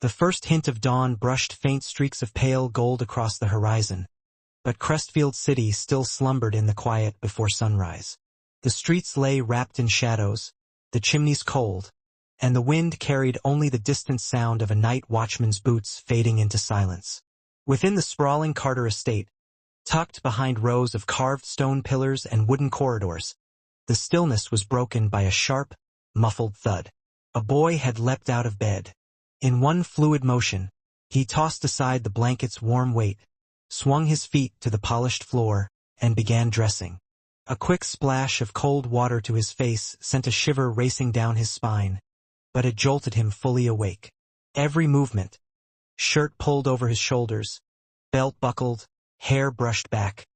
The first hint of dawn brushed faint streaks of pale gold across the horizon, but Crestfield City still slumbered in the quiet before sunrise. The streets lay wrapped in shadows, the chimneys cold, and the wind carried only the distant sound of a night watchman's boots fading into silence. Within the sprawling Carter estate, tucked behind rows of carved stone pillars and wooden corridors, the stillness was broken by a sharp, muffled thud. A boy had leapt out of bed. In one fluid motion, he tossed aside the blanket's warm weight, swung his feet to the polished floor, and began dressing. A quick splash of cold water to his face sent a shiver racing down his spine, but it jolted him fully awake. Every movement, shirt pulled over his shoulders, belt buckled, hair brushed back,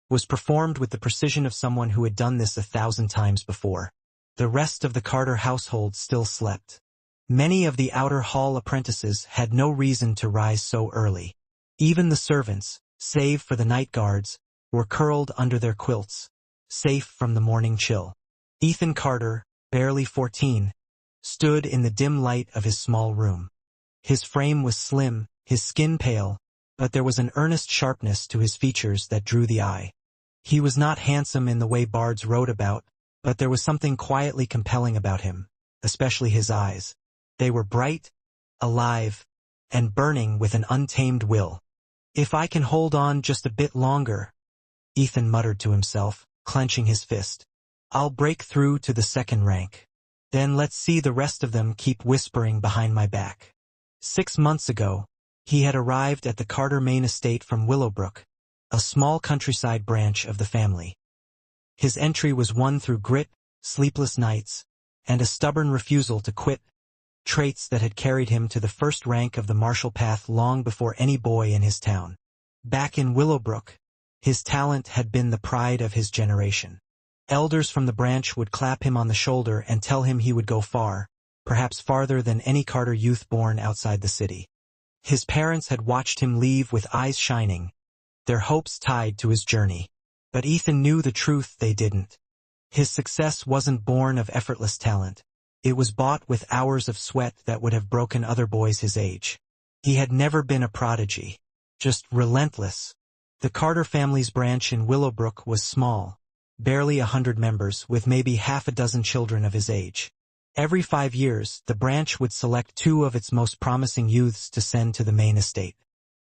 was performed with the precision of someone who had done this 1,000 times before. The rest of the Carter household still slept. Many of the outer hall apprentices had no reason to rise so early. Even the servants, save for the night guards, were curled under their quilts, safe from the morning chill. Ethan Carter, barely 14, stood in the dim light of his small room. His frame was slim, his skin pale, but there was an earnest sharpness to his features that drew the eye. He was not handsome in the way bards wrote about, but there was something quietly compelling about him, especially his eyes. They were bright, alive, and burning with an untamed will. "If I can hold on just a bit longer," Ethan muttered to himself, clenching his fist, "I'll break through to the second rank. Then let's see the rest of them keep whispering behind my back." 6 months ago, he had arrived at the Carter Main estate from Willowbrook, a small countryside branch of the family. His entry was won through grit, sleepless nights, and a stubborn refusal to quit, traits that had carried him to the first rank of the martial path long before any boy in his town. Back in Willowbrook, his talent had been the pride of his generation. Elders from the branch would clap him on the shoulder and tell him he would go far, perhaps farther than any Carter youth born outside the city. His parents had watched him leave with eyes shining, their hopes tied to his journey. But Ethan knew the truth they didn't. His success wasn't born of effortless talent. It was bought with hours of sweat that would have broken other boys his age. He had never been a prodigy, just relentless. The Carter family's branch in Willowbrook was small, barely 100 members, with maybe half a dozen children of his age. Every 5 years, the branch would select 2 of its most promising youths to send to the main estate.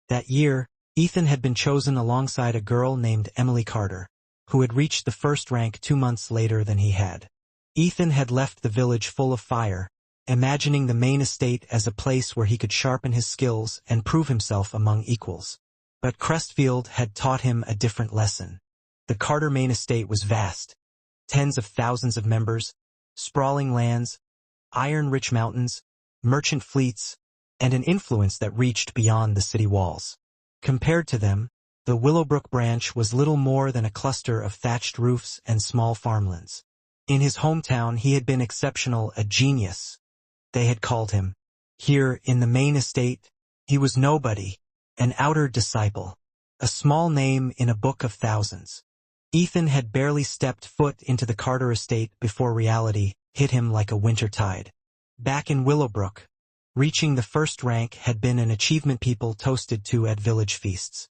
That year, Ethan had been chosen alongside a girl named Emily Carter, who had reached the first rank 2 months later than he had. Ethan had left the village full of fire, imagining the main estate as a place where he could sharpen his skills and prove himself among equals. But Crestfield had taught him a different lesson. The Carter main estate was vast, tens of thousands of members, sprawling lands, iron-rich mountains, merchant fleets, and an influence that reached beyond the city walls. Compared to them, the Willowbrook branch was little more than a cluster of thatched roofs and small farmlands. In his hometown he had been exceptional, a genius, they had called him. Here, in the main estate, he was nobody, an outer disciple, a small name in a book of thousands. Ethan had barely stepped foot into the Carter estate before reality hit him like a winter tide. Back in Willowbrook, reaching the first rank had been an achievement people toasted to at village feasts.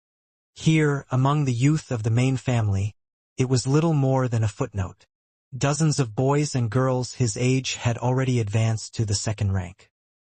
Here, among the youth of the main family, it was little more than a footnote. Dozens of boys and girls his age had already advanced to the second rank.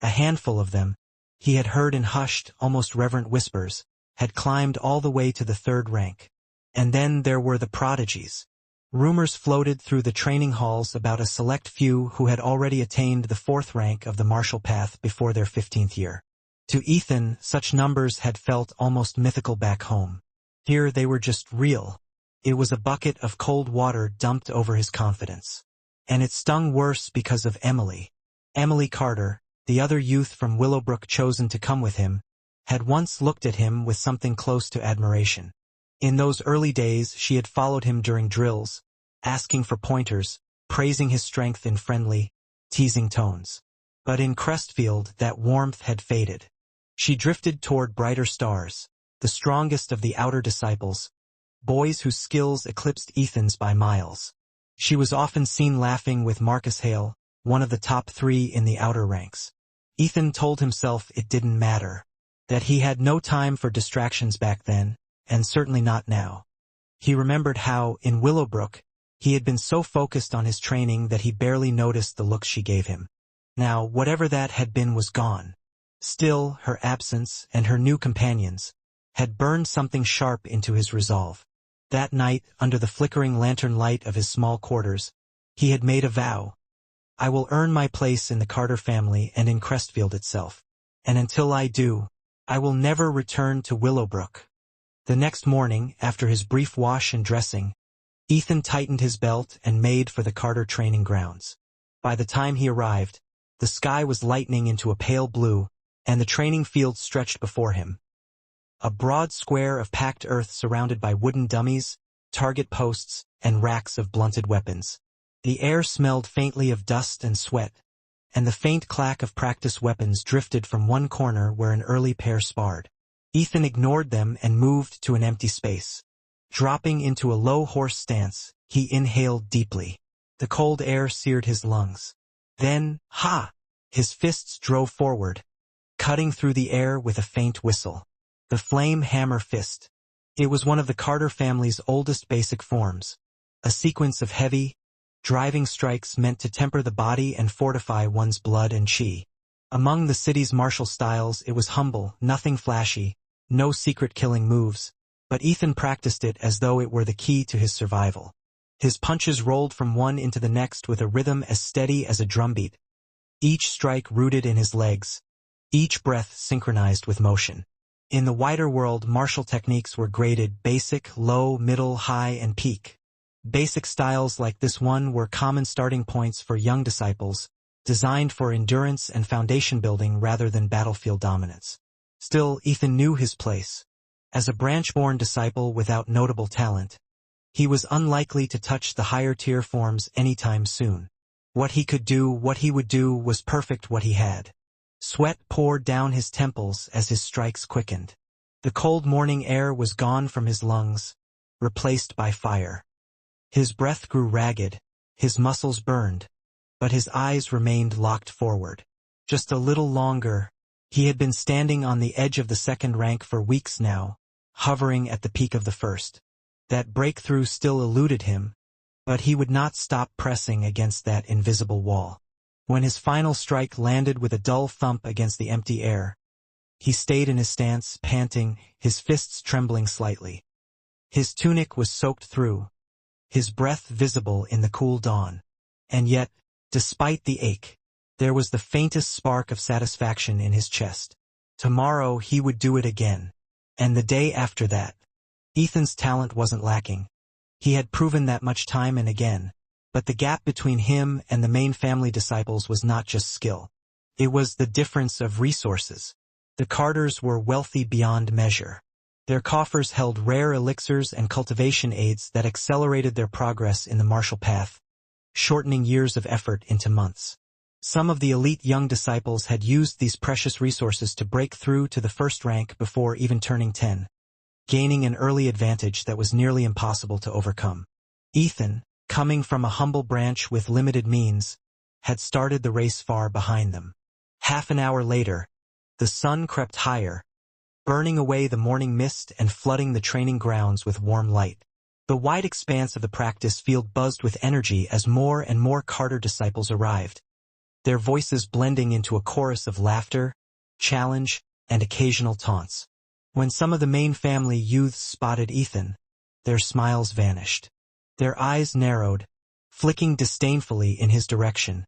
A handful of them, he had heard in hushed, almost reverent whispers, had climbed all the way to the third rank. And then there were the prodigies. Rumors floated through the training halls about a select few who had already attained the fourth rank of the martial path before their 15th year. To Ethan, such numbers had felt almost mythical back home. Here they were just real. It was a bucket of cold water dumped over his confidence. And it stung worse because of Emily. Emily Carter, the other youth from Willowbrook chosen to come with him, had once looked at him with something close to admiration. In those early days she had followed him during drills, asking for pointers, praising his strength in friendly, teasing tones. But in Crestfield that warmth had faded. She drifted toward brighter stars, the strongest of the outer disciples, boys whose skills eclipsed Ethan's by miles. She was often seen laughing with Marcus Hale, one of the top 3 in the outer ranks. Ethan told himself it didn't matter, that he had no time for distractions back then, and certainly not now. He remembered how, in Willowbrook, he had been so focused on his training that he barely noticed the looks she gave him. Now, whatever that had been was gone. Still, her absence, and her new companions, had burned something sharp into his resolve. That night, under the flickering lantern light of his small quarters, he had made a vow. I will earn my place in the Carter family and in Crestfield itself. And until I do, I will never return to Willowbrook. The next morning, after his brief wash and dressing, Ethan tightened his belt and made for the Carter training grounds. By the time he arrived, the sky was lightening into a pale blue, and the training field stretched before him. A broad square of packed earth surrounded by wooden dummies, target posts, and racks of blunted weapons. The air smelled faintly of dust and sweat, and the faint clack of practice weapons drifted from one corner where an early pair sparred. Ethan ignored them and moved to an empty space. Dropping into a low horse stance, he inhaled deeply. The cold air seared his lungs. Then, ha! His fists drove forward, cutting through the air with a faint whistle. The flame hammer fist. It was one of the Carter family's oldest basic forms, a sequence of heavy, driving strikes meant to temper the body and fortify one's blood and chi. Among the city's martial styles it was humble, nothing flashy, no secret killing moves, but Ethan practiced it as though it were the key to his survival. His punches rolled from one into the next with a rhythm as steady as a drumbeat, each strike rooted in his legs, each breath synchronized with motion. In the wider world, martial techniques were graded basic, low, middle, high, and peak. Basic styles like this one were common starting points for young disciples, designed for endurance and foundation building rather than battlefield dominance. Still, Ethan knew his place. As a branch-born disciple without notable talent, he was unlikely to touch the higher-tier forms anytime soon. What he would do was perfect what he had. Sweat poured down his temples as his strikes quickened. The cold morning air was gone from his lungs, replaced by fire. His breath grew ragged, his muscles burned, but his eyes remained locked forward. Just a little longer. He had been standing on the edge of the second rank for weeks now, hovering at the peak of the first. That breakthrough still eluded him, but he would not stop pressing against that invisible wall. When his final strike landed with a dull thump against the empty air, he stayed in his stance, panting, his fists trembling slightly. His tunic was soaked through, his breath visible in the cool dawn. And yet, despite the ache, there was the faintest spark of satisfaction in his chest. Tomorrow he would do it again. And the day after that. Ethan's talent wasn't lacking. He had proven that much time and again. But the gap between him and the main family disciples was not just skill. It was the difference of resources. The Carters were wealthy beyond measure. Their coffers held rare elixirs and cultivation aids that accelerated their progress in the martial path, shortening years of effort into months. Some of the elite young disciples had used these precious resources to break through to the first rank before even turning 10, gaining an early advantage that was nearly impossible to overcome. Ethan, coming from a humble branch with limited means, had started the race far behind them. Half an hour later, the sun crept higher, burning away the morning mist and flooding the training grounds with warm light. The wide expanse of the practice field buzzed with energy as more and more Carter disciples arrived, their voices blending into a chorus of laughter, challenge, and occasional taunts. When some of the main family youths spotted Ethan, their smiles vanished. Their eyes narrowed, flicking disdainfully in his direction,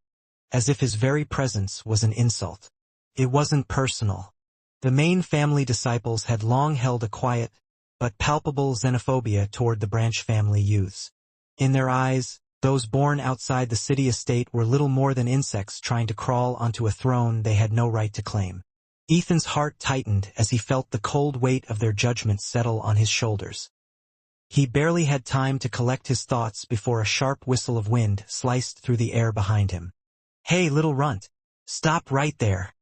as if his very presence was an insult. It wasn't personal. The main family disciples had long held a quiet, but palpable xenophobia toward the branch family youths. In their eyes, those born outside the city estate were little more than insects trying to crawl onto a throne they had no right to claim. Ethan's heart tightened as he felt the cold weight of their judgment settle on his shoulders. He barely had time to collect his thoughts before a sharp whistle of wind sliced through the air behind him. "Hey, little runt! Stop right there!"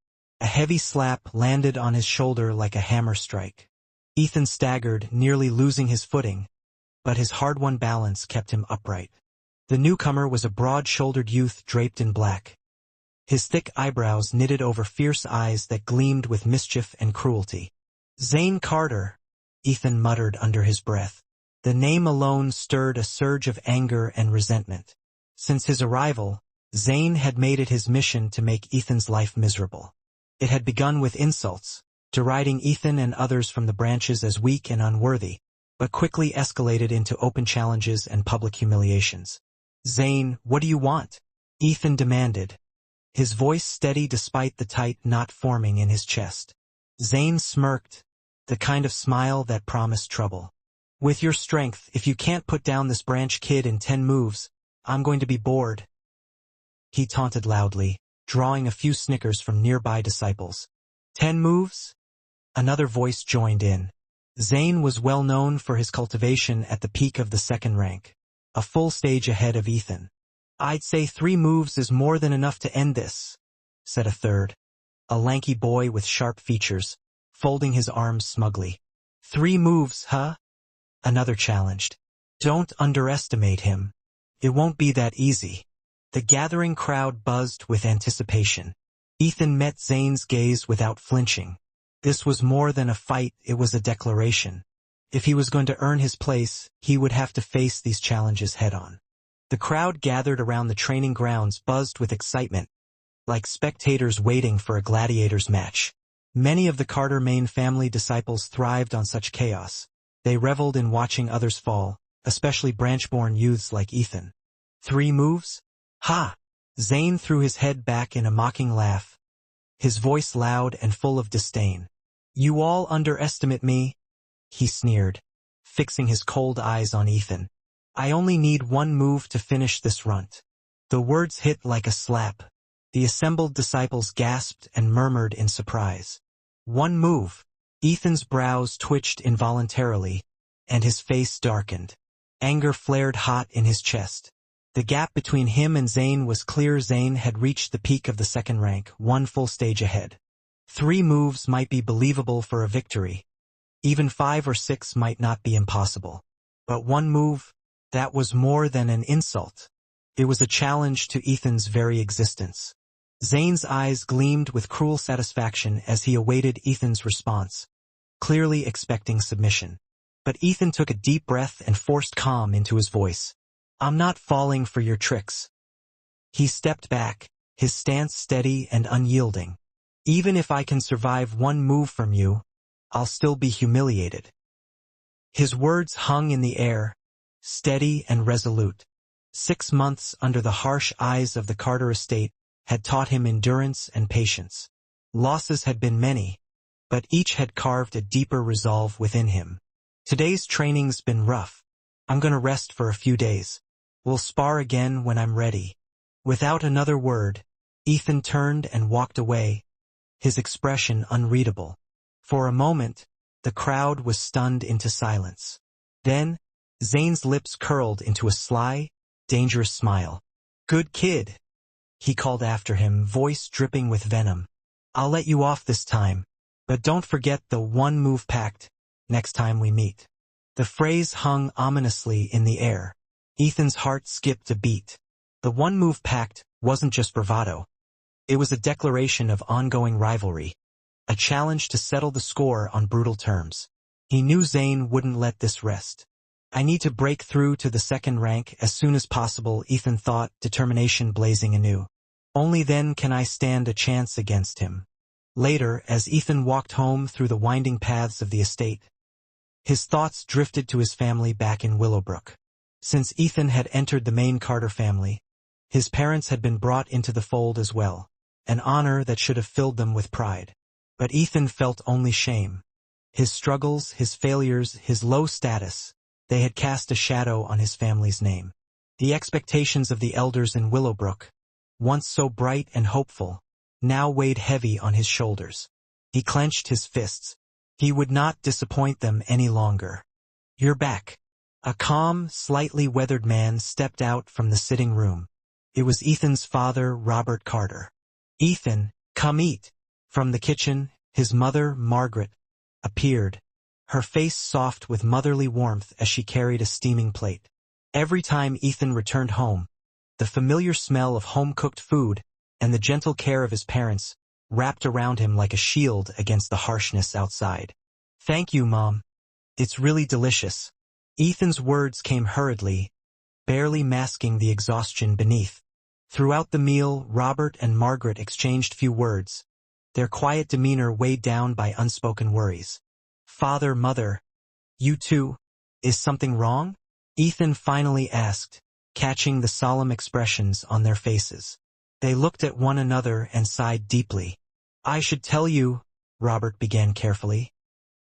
A heavy slap landed on his shoulder like a hammer strike. Ethan staggered, nearly losing his footing, but his hard-won balance kept him upright. The newcomer was a broad-shouldered youth draped in black. his thick eyebrows knitted over fierce eyes that gleamed with mischief and cruelty. "Zane Carter," Ethan muttered under his breath. The name alone stirred a surge of anger and resentment. Since his arrival, Zane had made it his mission to make Ethan's life miserable. It had begun with insults, deriding Ethan and others from the branches as weak and unworthy, but quickly escalated into open challenges and public humiliations. "Zane, what do you want?" Ethan demanded, his voice steady despite the tight knot forming in his chest. Zane smirked, the kind of smile that promised trouble. "With your strength, if you can't put down this branch kid in 10 moves, I'm going to be bored," he taunted loudly, drawing a few snickers from nearby disciples. 10 moves? Another voice joined in. Zane was well known for his cultivation at the peak of the second rank, a full stage ahead of Ethan. "I'd say 3 moves is more than enough to end this," said a third, a lanky boy with sharp features, folding his arms smugly. "3 moves, huh?" Another challenged. "Don't underestimate him. It won't be that easy." The gathering crowd buzzed with anticipation. Ethan met Zane's gaze without flinching. This was more than a fight, it was a declaration. If he was going to earn his place, he would have to face these challenges head-on. The crowd gathered around the training grounds buzzed with excitement, like spectators waiting for a gladiators match. Many of the Carter Main family disciples thrived on such chaos. They reveled in watching others fall, especially branch-born youths like Ethan. 3 moves? Ha! Zane threw his head back in a mocking laugh, his voice loud and full of disdain. "You all underestimate me," he sneered, fixing his cold eyes on Ethan. "I only need 1 move to finish this runt." The words hit like a slap. The assembled disciples gasped and murmured in surprise. 1 move. Ethan's brows twitched involuntarily, and his face darkened. Anger flared hot in his chest. The gap between him and Zane was clear. Zane had reached the peak of the second rank, 1 full stage ahead. 3 moves might be believable for a victory. Even 5 or 6 might not be impossible. But 1 move? That was more than an insult. It was a challenge to Ethan's very existence. Zane's eyes gleamed with cruel satisfaction as he awaited Ethan's response, clearly expecting submission. But Ethan took a deep breath and forced calm into his voice. "I'm not falling for your tricks." He stepped back, his stance steady and unyielding. "Even if I can survive 1 move from you, I'll still be humiliated." His words hung in the air, steady and resolute. 6 months under the harsh eyes of the Carter estate had taught him endurance and patience. Losses had been many, but each had carved a deeper resolve within him. "Today's training's been rough. I'm gonna rest for a few days. We'll spar again when I'm ready." Without another word, Ethan turned and walked away, his expression unreadable. For a moment, the crowd was stunned into silence. Then, Zane's lips curled into a sly, dangerous smile. "Good kid," he called after him, voice dripping with venom. "I'll let you off this time, but don't forget the 1 move pact next time we meet." The phrase hung ominously in the air. Ethan's heart skipped a beat. The 1 move pact wasn't just bravado. It was a declaration of ongoing rivalry, a challenge to settle the score on brutal terms. He knew Zane wouldn't let this rest. "I need to break through to the second rank as soon as possible," Ethan thought, determination blazing anew. "Only then can I stand a chance against him." Later, as Ethan walked home through the winding paths of the estate, his thoughts drifted to his family back in Willowbrook. Since Ethan had entered the main Carter family, his parents had been brought into the fold as well, an honor that should have filled them with pride. But Ethan felt only shame. His struggles, his failures, his low status, they had cast a shadow on his family's name. The expectations of the elders in Willowbrook, once so bright and hopeful, now weighed heavy on his shoulders. He clenched his fists. He would not disappoint them any longer. "You're back." A calm, slightly weathered man stepped out from the sitting room. It was Ethan's father, Robert Carter. "Ethan, come eat." From the kitchen, his mother, Margaret, appeared, her face soft with motherly warmth as she carried a steaming plate. Every time Ethan returned home, the familiar smell of home-cooked food and the gentle care of his parents wrapped around him like a shield against the harshness outside. "Thank you, Mom. It's really delicious." Ethan's words came hurriedly, barely masking the exhaustion beneath. Throughout the meal, Robert and Margaret exchanged few words, their quiet demeanor weighed down by unspoken worries. "Father, Mother, you too? Is something wrong?" Ethan finally asked, catching the solemn expressions on their faces. They looked at one another and sighed deeply. "I should tell you," Robert began carefully.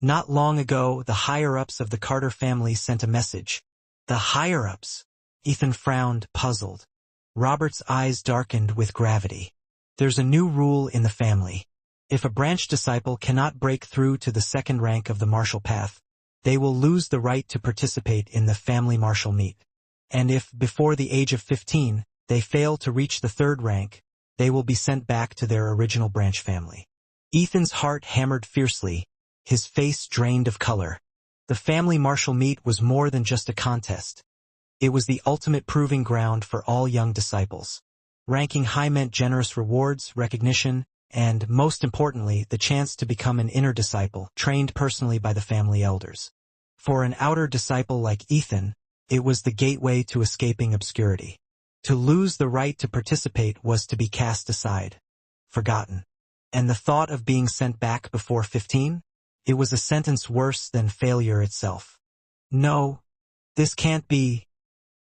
"Not long ago, the higher-ups of the Carter family sent a message." "The higher-ups?" Ethan frowned, puzzled. Robert's eyes darkened with gravity. "There's a new rule in the family. If a branch disciple cannot break through to the second rank of the martial path, they will lose the right to participate in the family martial meet. And if, before the age of 15, they fail to reach the third rank, they will be sent back to their original branch family." Ethan's heart hammered fiercely, his face drained of color. The family martial meet was more than just a contest. It was the ultimate proving ground for all young disciples. Ranking high meant generous rewards, recognition, and, most importantly, the chance to become an inner disciple, trained personally by the family elders. For an outer disciple like Ethan, it was the gateway to escaping obscurity. To lose the right to participate was to be cast aside, forgotten. And the thought of being sent back before 15? It was a sentence worse than failure itself. "No, this can't be."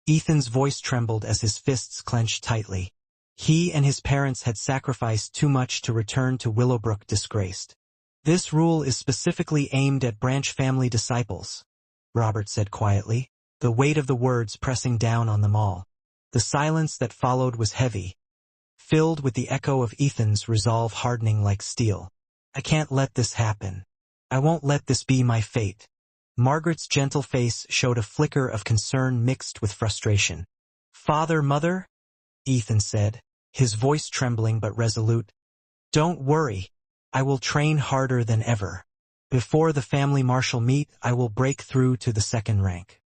Ethan's voice trembled as his fists clenched tightly. He and his parents had sacrificed too much to return to Willowbrook disgraced. "This rule is specifically aimed at branch family disciples," Robert said quietly, the weight of the words pressing down on them all. The silence that followed was heavy, filled with the echo of Ethan's resolve hardening like steel. "I can't let this happen. I won't let this be my fate." Margaret's gentle face showed a flicker of concern mixed with frustration. "Father, Mother?" Ethan said, his voice trembling but resolute. "Don't worry. I will train harder than ever. Before the family martial meet, I will break through to the second rank."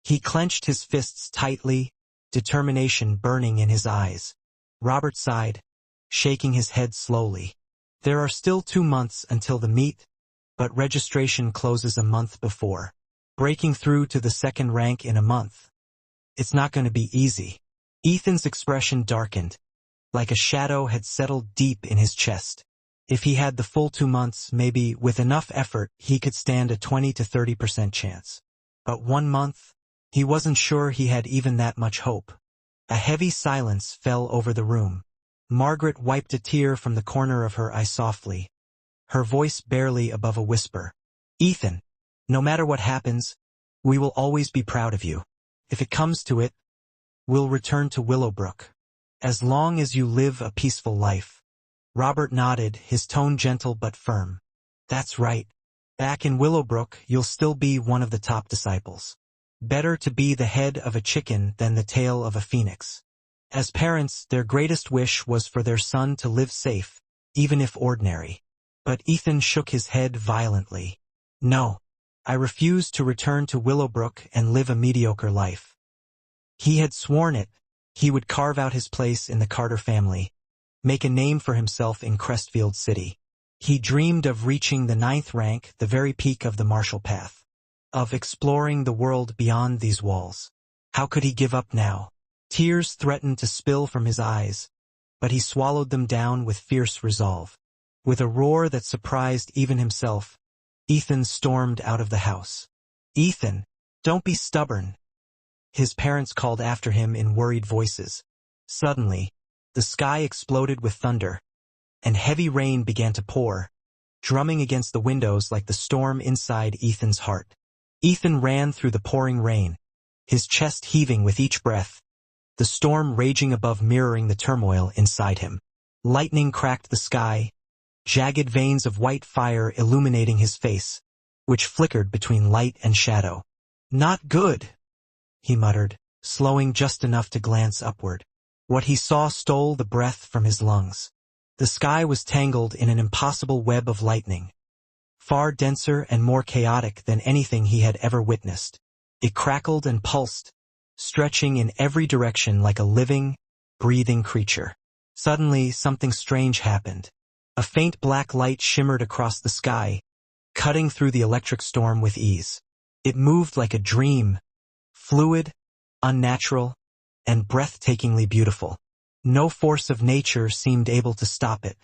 He clenched his fists tightly, determination burning in his eyes. Robert sighed, shaking his head slowly. "There are still 2 months until the meet, but registration closes a month before. Breaking through to the second rank in a month. It's not going to be easy." Ethan's expression darkened, like a shadow had settled deep in his chest. If he had the full 2 months, maybe, with enough effort, he could stand a 20 to 30% chance. But 1 month? He wasn't sure he had even that much hope. A heavy silence fell over the room. Margaret wiped a tear from the corner of her eye softly, her voice barely above a whisper. "Ethan, no matter what happens, we will always be proud of you. If it comes to it, we'll return to Willowbrook. As long as you live a peaceful life." Robert nodded, his tone gentle but firm. "That's right. Back in Willowbrook, you'll still be one of the top disciples. Better to be the head of a chicken than the tail of a phoenix." As parents, their greatest wish was for their son to live safe, even if ordinary. But Ethan shook his head violently. "No, I refuse to return to Willowbrook and live a mediocre life." He had sworn it. He would carve out his place in the Carter family, make a name for himself in Crestfield City. He dreamed of reaching the 9th rank, the very peak of the martial path, of exploring the world beyond these walls. How could he give up now? Tears threatened to spill from his eyes, but he swallowed them down with fierce resolve. With a roar that surprised even himself, Ethan stormed out of the house. "Ethan, don't be stubborn," his parents called after him in worried voices. Suddenly, the sky exploded with thunder, and heavy rain began to pour, drumming against the windows like the storm inside Ethan's heart. Ethan ran through the pouring rain, his chest heaving with each breath, the storm raging above mirroring the turmoil inside him. Lightning cracked the sky, jagged veins of white fire illuminating his face, which flickered between light and shadow. "Not good," he muttered, slowing just enough to glance upward. What he saw stole the breath from his lungs. The sky was tangled in an impossible web of lightning, far denser and more chaotic than anything he had ever witnessed. It crackled and pulsed, stretching in every direction like a living, breathing creature. Suddenly, something strange happened. A faint black light shimmered across the sky, cutting through the electric storm with ease. It moved like a dream, fluid, unnatural, and breathtakingly beautiful. No force of nature seemed able to stop it.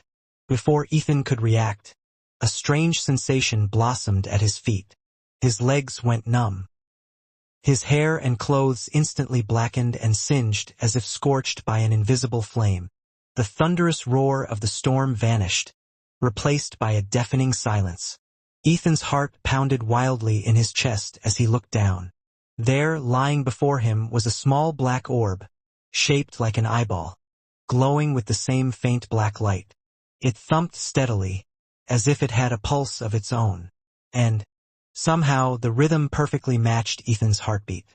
Before Ethan could react, a strange sensation blossomed at his feet. His legs went numb. His hair and clothes instantly blackened and singed as if scorched by an invisible flame. The thunderous roar of the storm vanished, replaced by a deafening silence. Ethan's heart pounded wildly in his chest as he looked down. There, lying before him, was a small black orb, shaped like an eyeball, glowing with the same faint black light. It thumped steadily, as if it had a pulse of its own. And, somehow, the rhythm perfectly matched Ethan's heartbeat.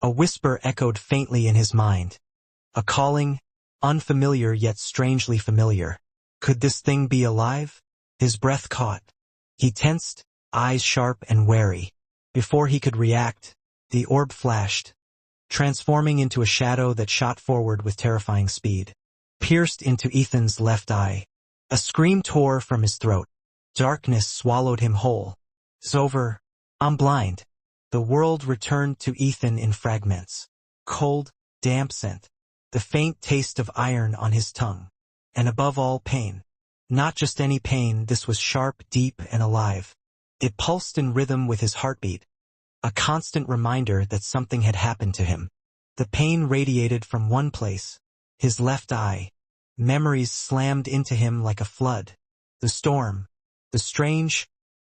A whisper echoed faintly in his mind. A calling, unfamiliar yet strangely familiar. Could this thing be alive? His breath caught. He tensed, eyes sharp and wary. Before he could react, the orb flashed, transforming into a shadow that shot forward with terrifying speed. Pierced into Ethan's left eye. A scream tore from his throat. Darkness swallowed him whole. "It's over. I'm blind." The world returned to Ethan in fragments. Cold, damp scent. The faint taste of iron on his tongue. And above all, pain. Not just any pain, this was sharp, deep, and alive. It pulsed in rhythm with his heartbeat, a constant reminder that something had happened to him. The pain radiated from one place, his left eye. Memories slammed into him like a flood. The storm. The strange,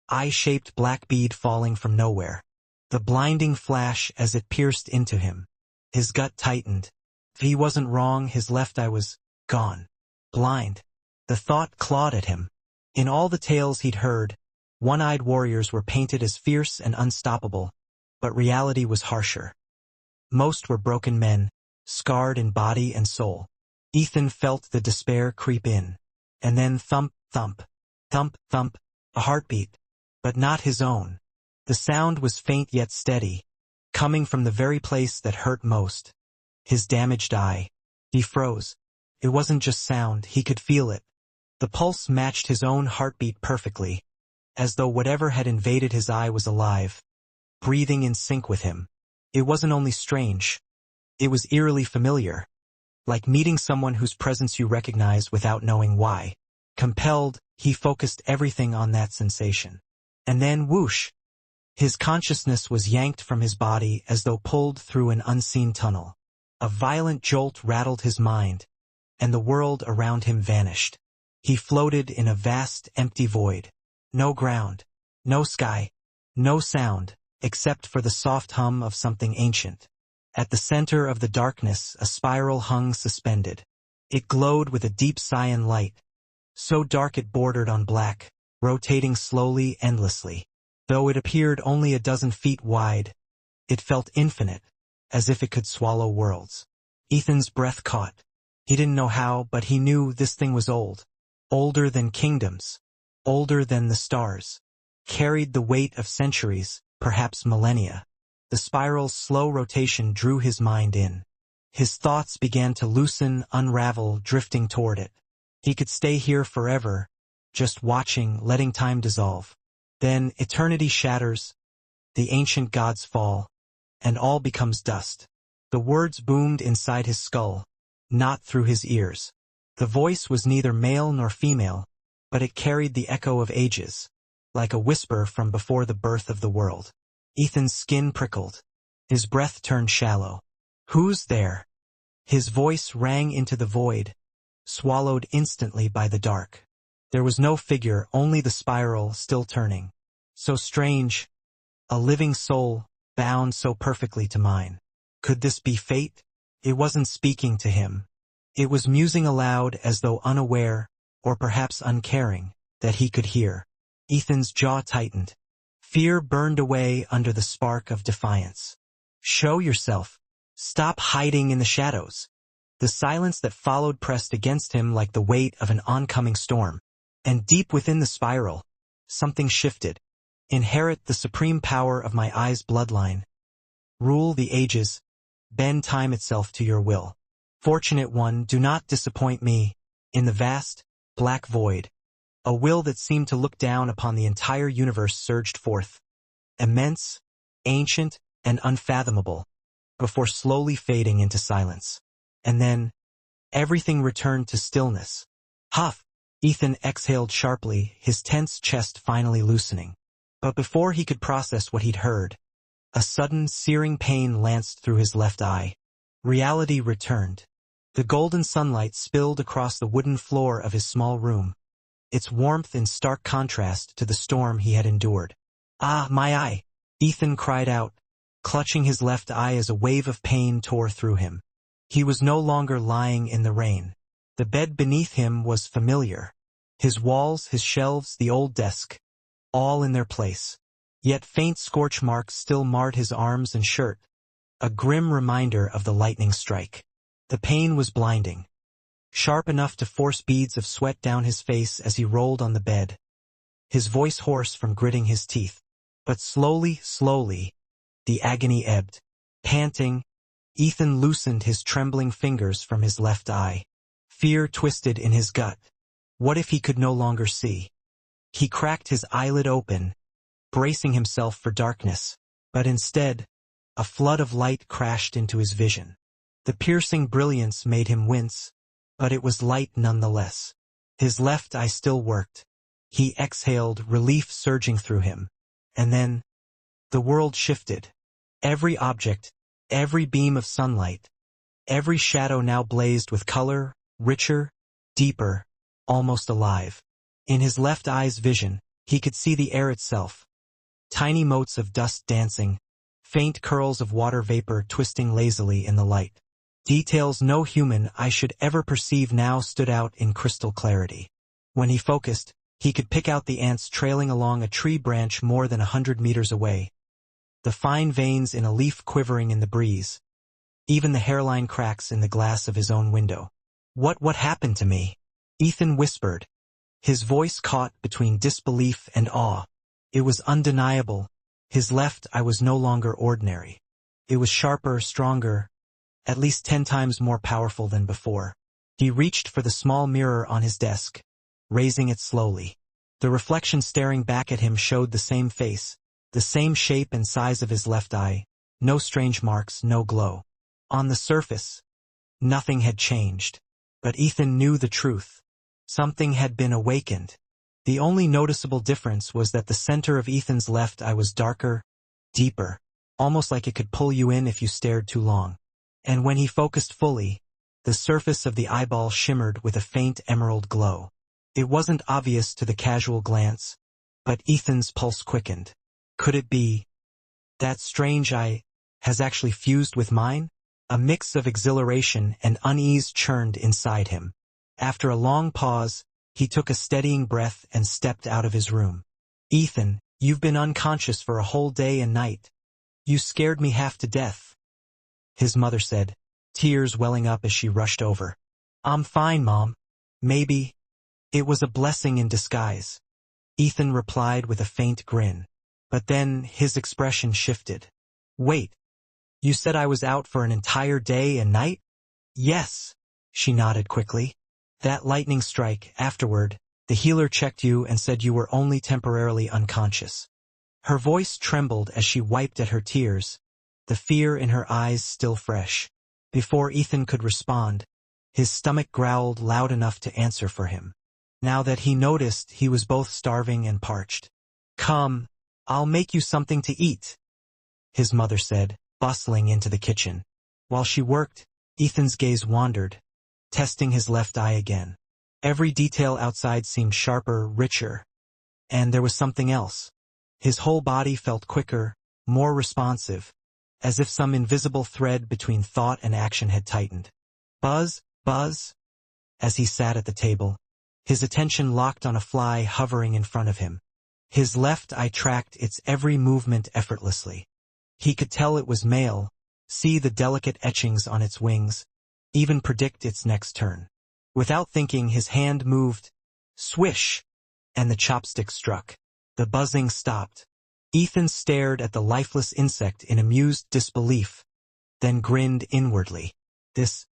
eye-shaped black bead falling from nowhere. The blinding flash as it pierced into him. His gut tightened. If he wasn't wrong, his left eye was gone. Blind. The thought clawed at him. In all the tales he'd heard, one-eyed warriors were painted as fierce and unstoppable, but reality was harsher. Most were broken men, scarred in body and soul. Ethan felt the despair creep in. And then thump, thump, thump, thump, a heartbeat, but not his own. The sound was faint yet steady, coming from the very place that hurt most. His damaged eye. He froze. It wasn't just sound, he could feel it. The pulse matched his own heartbeat perfectly, as though whatever had invaded his eye was alive, breathing in sync with him. It wasn't only strange, it was eerily familiar, like meeting someone whose presence you recognize without knowing why. Compelled, he focused everything on that sensation. And then whoosh! His consciousness was yanked from his body as though pulled through an unseen tunnel. A violent jolt rattled his mind, and the world around him vanished. He floated in a vast, empty void. No ground, no sky, no sound, except for the soft hum of something ancient. At the center of the darkness, a spiral hung suspended. It glowed with a deep cyan light, so dark it bordered on black, rotating slowly, endlessly. Though it appeared only a dozen feet wide, it felt infinite, as if it could swallow worlds. Ethan's breath caught. He didn't know how, but he knew this thing was old. Older than kingdoms. Older than the stars. Carried the weight of centuries, perhaps millennia. The spiral's slow rotation drew his mind in. His thoughts began to loosen, unravel, drifting toward it. He could stay here forever, just watching, letting time dissolve. Then eternity shatters, the ancient gods fall, and all becomes dust. The words boomed inside his skull, not through his ears. The voice was neither male nor female, but it carried the echo of ages, like a whisper from before the birth of the world. Ethan's skin prickled. His breath turned shallow. "Who's there?" His voice rang into the void, swallowed instantly by the dark. There was no figure, only the spiral still turning. So strange, a living soul, bound so perfectly to mine. Could this be fate? It wasn't speaking to him. It was musing aloud as though unaware, or perhaps uncaring, that he could hear. Ethan's jaw tightened. Fear burned away under the spark of defiance. "Show yourself. Stop hiding in the shadows." The silence that followed pressed against him like the weight of an oncoming storm. And deep within the spiral, something shifted. "Inherit the supreme power of my eye's bloodline. Rule the ages. Bend time itself to your will. Fortunate one, do not disappoint me." In the vast, black void, a will that seemed to look down upon the entire universe surged forth, immense, ancient, and unfathomable, before slowly fading into silence. And then, everything returned to stillness. Huff! Ethan exhaled sharply, his tense chest finally loosening. But before he could process what he'd heard, a sudden, searing pain lanced through his left eye. Reality returned. The golden sunlight spilled across the wooden floor of his small room, its warmth in stark contrast to the storm he had endured. "Ah, my eye!" Ethan cried out, clutching his left eye as a wave of pain tore through him. He was no longer lying in the rain. The bed beneath him was familiar. His walls, his shelves, the old desk, all in their place. Yet faint scorch marks still marred his arms and shirt, a grim reminder of the lightning strike. The pain was blinding, sharp enough to force beads of sweat down his face as he rolled on the bed, his voice hoarse from gritting his teeth. But slowly, the agony ebbed. Panting, Ethan loosened his trembling fingers from his left eye. Fear twisted in his gut. What if he could no longer see? He cracked his eyelid open, bracing himself for darkness. But instead, a flood of light crashed into his vision. The piercing brilliance made him wince, but it was light nonetheless. His left eye still worked. He exhaled, relief surging through him. And then, the world shifted. Every object, every beam of sunlight, every shadow now blazed with color, richer, deeper, almost alive. In his left eye's vision, he could see the air itself. Tiny motes of dust dancing, faint curls of water vapor twisting lazily in the light. Details no human eye should ever perceive now stood out in crystal clarity. When he focused, he could pick out the ants trailing along a tree branch more than 100 meters away, the fine veins in a leaf quivering in the breeze, even the hairline cracks in the glass of his own window. What happened to me?" Ethan whispered, his voice caught between disbelief and awe. It was undeniable. His left eye was no longer ordinary. It was sharper, stronger, at least 10 times more powerful than before. He reached for the small mirror on his desk, raising it slowly. The reflection staring back at him showed the same face, the same shape and size of his left eye, no strange marks, no glow. On the surface, nothing had changed. But Ethan knew the truth. Something had been awakened. The only noticeable difference was that the center of Ethan's left eye was darker, deeper, almost like it could pull you in if you stared too long. And when he focused fully, the surface of the eyeball shimmered with a faint emerald glow. It wasn't obvious to the casual glance, but Ethan's pulse quickened. Could it be that strange eye has actually fused with mine? A mix of exhilaration and unease churned inside him. After a long pause, he took a steadying breath and stepped out of his room. "Ethan, you've been unconscious for a whole day and night. You scared me half to death," his mother said, tears welling up as she rushed over. "I'm fine, Mom. Maybe it was a blessing in disguise," Ethan replied with a faint grin. But then his expression shifted. "Wait, you said I was out for an entire day and night?" "Yes," she nodded quickly. "That lightning strike, afterward, the healer checked you and said you were only temporarily unconscious." Her voice trembled as she wiped at her tears, the fear in her eyes still fresh. Before Ethan could respond, his stomach growled loud enough to answer for him. Now that he noticed he was both starving and parched. "Come, I'll make you something to eat," his mother said, bustling into the kitchen. While she worked, Ethan's gaze wandered, testing his left eye again. Every detail outside seemed sharper, richer. And there was something else. His whole body felt quicker, more responsive, as if some invisible thread between thought and action had tightened. Buzz, buzz. As he sat at the table, his attention locked on a fly hovering in front of him. His left eye tracked its every movement effortlessly. He could tell it was male, see the delicate etchings on its wings, even predict its next turn. Without thinking, his hand moved, swish, and the chopstick struck. The buzzing stopped. Ethan stared at the lifeless insect in amused disbelief, then grinned inwardly. This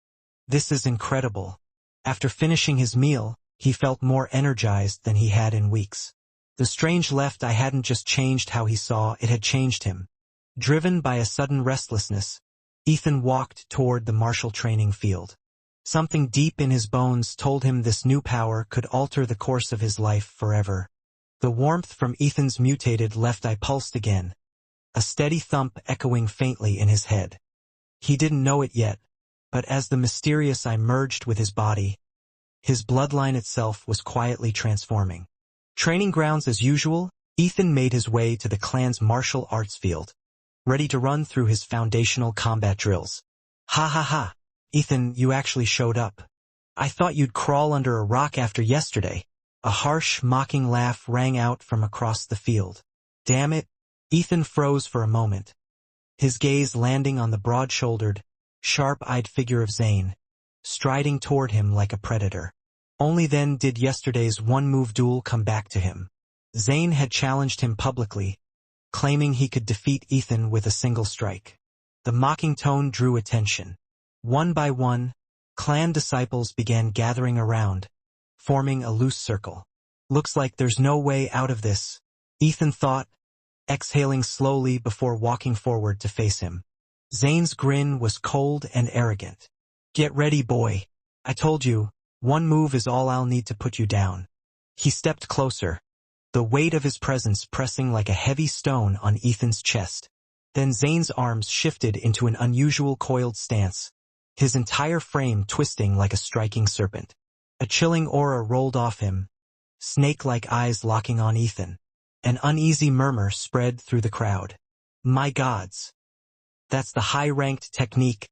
is incredible." After finishing his meal, he felt more energized than he had in weeks. The strange left eye hadn't just changed how he saw, it had changed him. Driven by a sudden restlessness, Ethan walked toward the martial training field. Something deep in his bones told him this new power could alter the course of his life forever. The warmth from Ethan's mutated left eye pulsed again, a steady thump echoing faintly in his head. He didn't know it yet, but as the mysterious eye merged with his body, his bloodline itself was quietly transforming. Training grounds as usual, Ethan made his way to the clan's martial arts field, ready to run through his foundational combat drills. Ha ha ha! Ethan, you actually showed up. I thought you'd crawl under a rock after yesterday. A harsh, mocking laugh rang out from across the field. Damn it! Ethan froze for a moment, his gaze landing on the broad-shouldered, sharp-eyed figure of Zane, striding toward him like a predator. Only then did yesterday's one-move duel come back to him. Zane had challenged him publicly, claiming he could defeat Ethan with a single strike. The mocking tone drew attention. One by one, clan disciples began gathering around, forming a loose circle. Looks like there's no way out of this, Ethan thought, exhaling slowly before walking forward to face him. Zane's grin was cold and arrogant. Get ready, boy. I told you, one move is all I'll need to put you down. He stepped closer, the weight of his presence pressing like a heavy stone on Ethan's chest. Then Zane's arms shifted into an unusual coiled stance, his entire frame twisting like a striking serpent. A chilling aura rolled off him, snake-like eyes locking on Ethan. An uneasy murmur spread through the crowd. My gods! That's the high-ranked technique,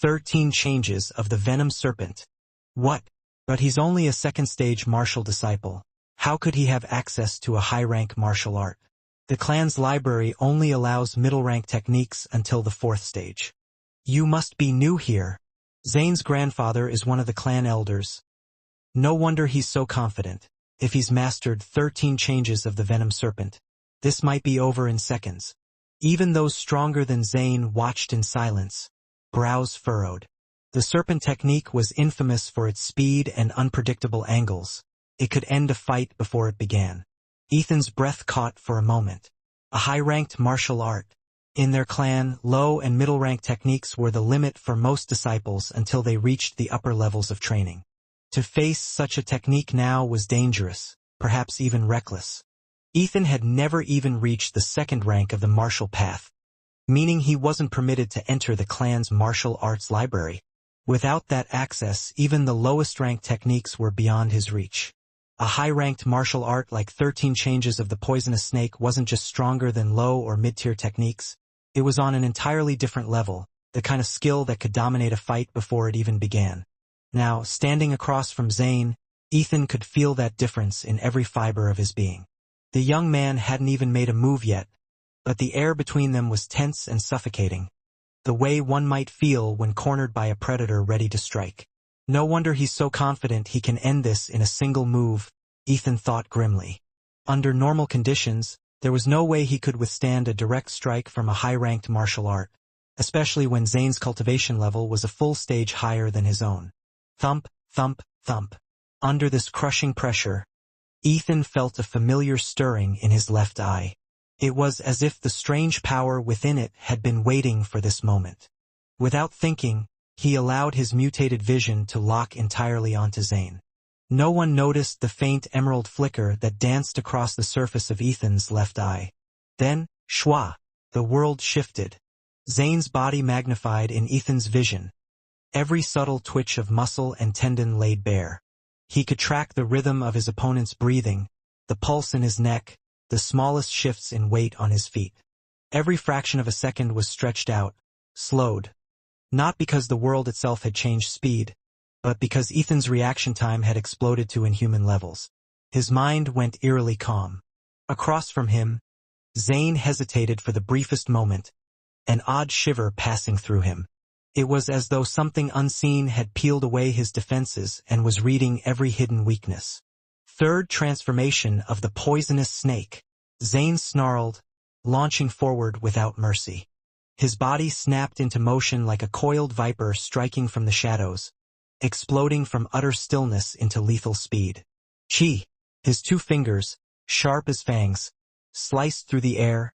13 changes of the venom serpent. What? But he's only a second-stage martial disciple. How could he have access to a high-rank martial art? The clan's library only allows middle-rank techniques until the 4th stage. You must be new here. Zane's grandfather is one of the clan elders. No wonder he's so confident. If he's mastered 13 changes of the venom serpent, this might be over in seconds. Even those stronger than Zane watched in silence, brows furrowed. The serpent technique was infamous for its speed and unpredictable angles. It could end a fight before it began. Ethan's breath caught for a moment. A high-ranked martial art. In their clan, low and middle-rank techniques were the limit for most disciples until they reached the upper levels of training. To face such a technique now was dangerous, perhaps even reckless. Ethan had never even reached the 2nd rank of the martial path, meaning he wasn't permitted to enter the clan's martial arts library. Without that access, even the lowest-ranked techniques were beyond his reach. A high-ranked martial art like 13 changes of the poisonous snake wasn't just stronger than low or mid-tier techniques. It was on an entirely different level, the kind of skill that could dominate a fight before it even began. Now, standing across from Zane, Ethan could feel that difference in every fiber of his being. The young man hadn't even made a move yet, but the air between them was tense and suffocating, the way one might feel when cornered by a predator ready to strike. No wonder he's so confident he can end this in a single move, Ethan thought grimly. Under normal conditions, there was no way he could withstand a direct strike from a high-ranked martial art, especially when Zane's cultivation level was a full stage higher than his own. Thump, thump, thump. Under this crushing pressure, Ethan felt a familiar stirring in his left eye. It was as if the strange power within it had been waiting for this moment. Without thinking, he allowed his mutated vision to lock entirely onto Zane. No one noticed the faint emerald flicker that danced across the surface of Ethan's left eye. Then, shwa, the world shifted. Zane's body magnified in Ethan's vision. Every subtle twitch of muscle and tendon laid bare. He could track the rhythm of his opponent's breathing, the pulse in his neck, the smallest shifts in weight on his feet. Every fraction of a second was stretched out, slowed. Not because the world itself had changed speed, but because Ethan's reaction time had exploded to inhuman levels. His mind went eerily calm. Across from him, Zane hesitated for the briefest moment, an odd shiver passing through him. It was as though something unseen had peeled away his defenses and was reading every hidden weakness. Third transformation of the poisonous snake. Zane snarled, launching forward without mercy. His body snapped into motion like a coiled viper striking from the shadows, exploding from utter stillness into lethal speed. Chi, his two fingers, sharp as fangs, sliced through the air,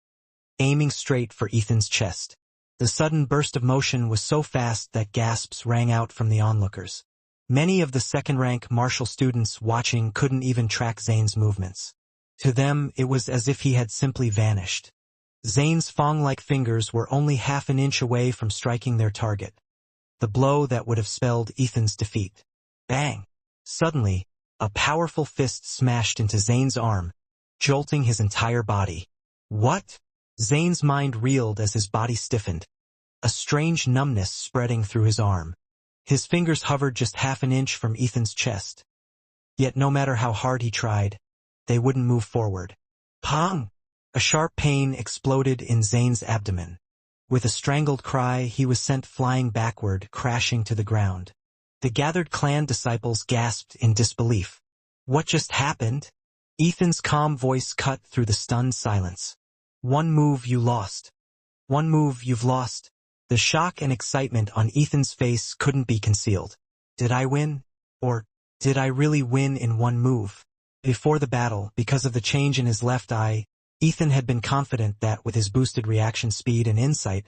aiming straight for Ethan's chest. The sudden burst of motion was so fast that gasps rang out from the onlookers. Many of the second-rank martial students watching couldn't even track Zane's movements. To them, it was as if he had simply vanished. Zane's fang-like fingers were only half an inch away from striking their target. The blow that would have spelled Ethan's defeat. Bang! Suddenly, a powerful fist smashed into Zane's arm, jolting his entire body. What? Zane's mind reeled as his body stiffened, a strange numbness spreading through his arm. His fingers hovered just half an inch from Ethan's chest. Yet no matter how hard he tried, they wouldn't move forward. Pong! A sharp pain exploded in Zane's abdomen. With a strangled cry, he was sent flying backward, crashing to the ground. The gathered clan disciples gasped in disbelief. What just happened? Ethan's calm voice cut through the stunned silence. One move you lost. One move you've lost. The shock and excitement on Ethan's face couldn't be concealed. Did I win? Or did I really win in one move? Before the battle, because of the change in his left eye, Ethan had been confident that with his boosted reaction speed and insight,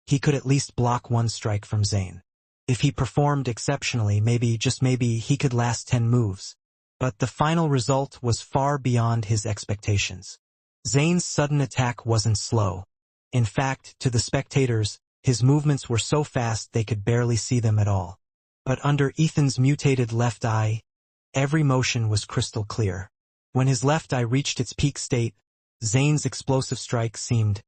he could at least block one strike from Zane. If he performed exceptionally, maybe, just maybe, he could last 10 moves. But the final result was far beyond his expectations. Zane's sudden attack wasn't slow. In fact, to the spectators, his movements were so fast they could barely see them at all. But under Ethan's mutated left eye, every motion was crystal clear. When his left eye reached its peak state, Zane's explosive strike seemed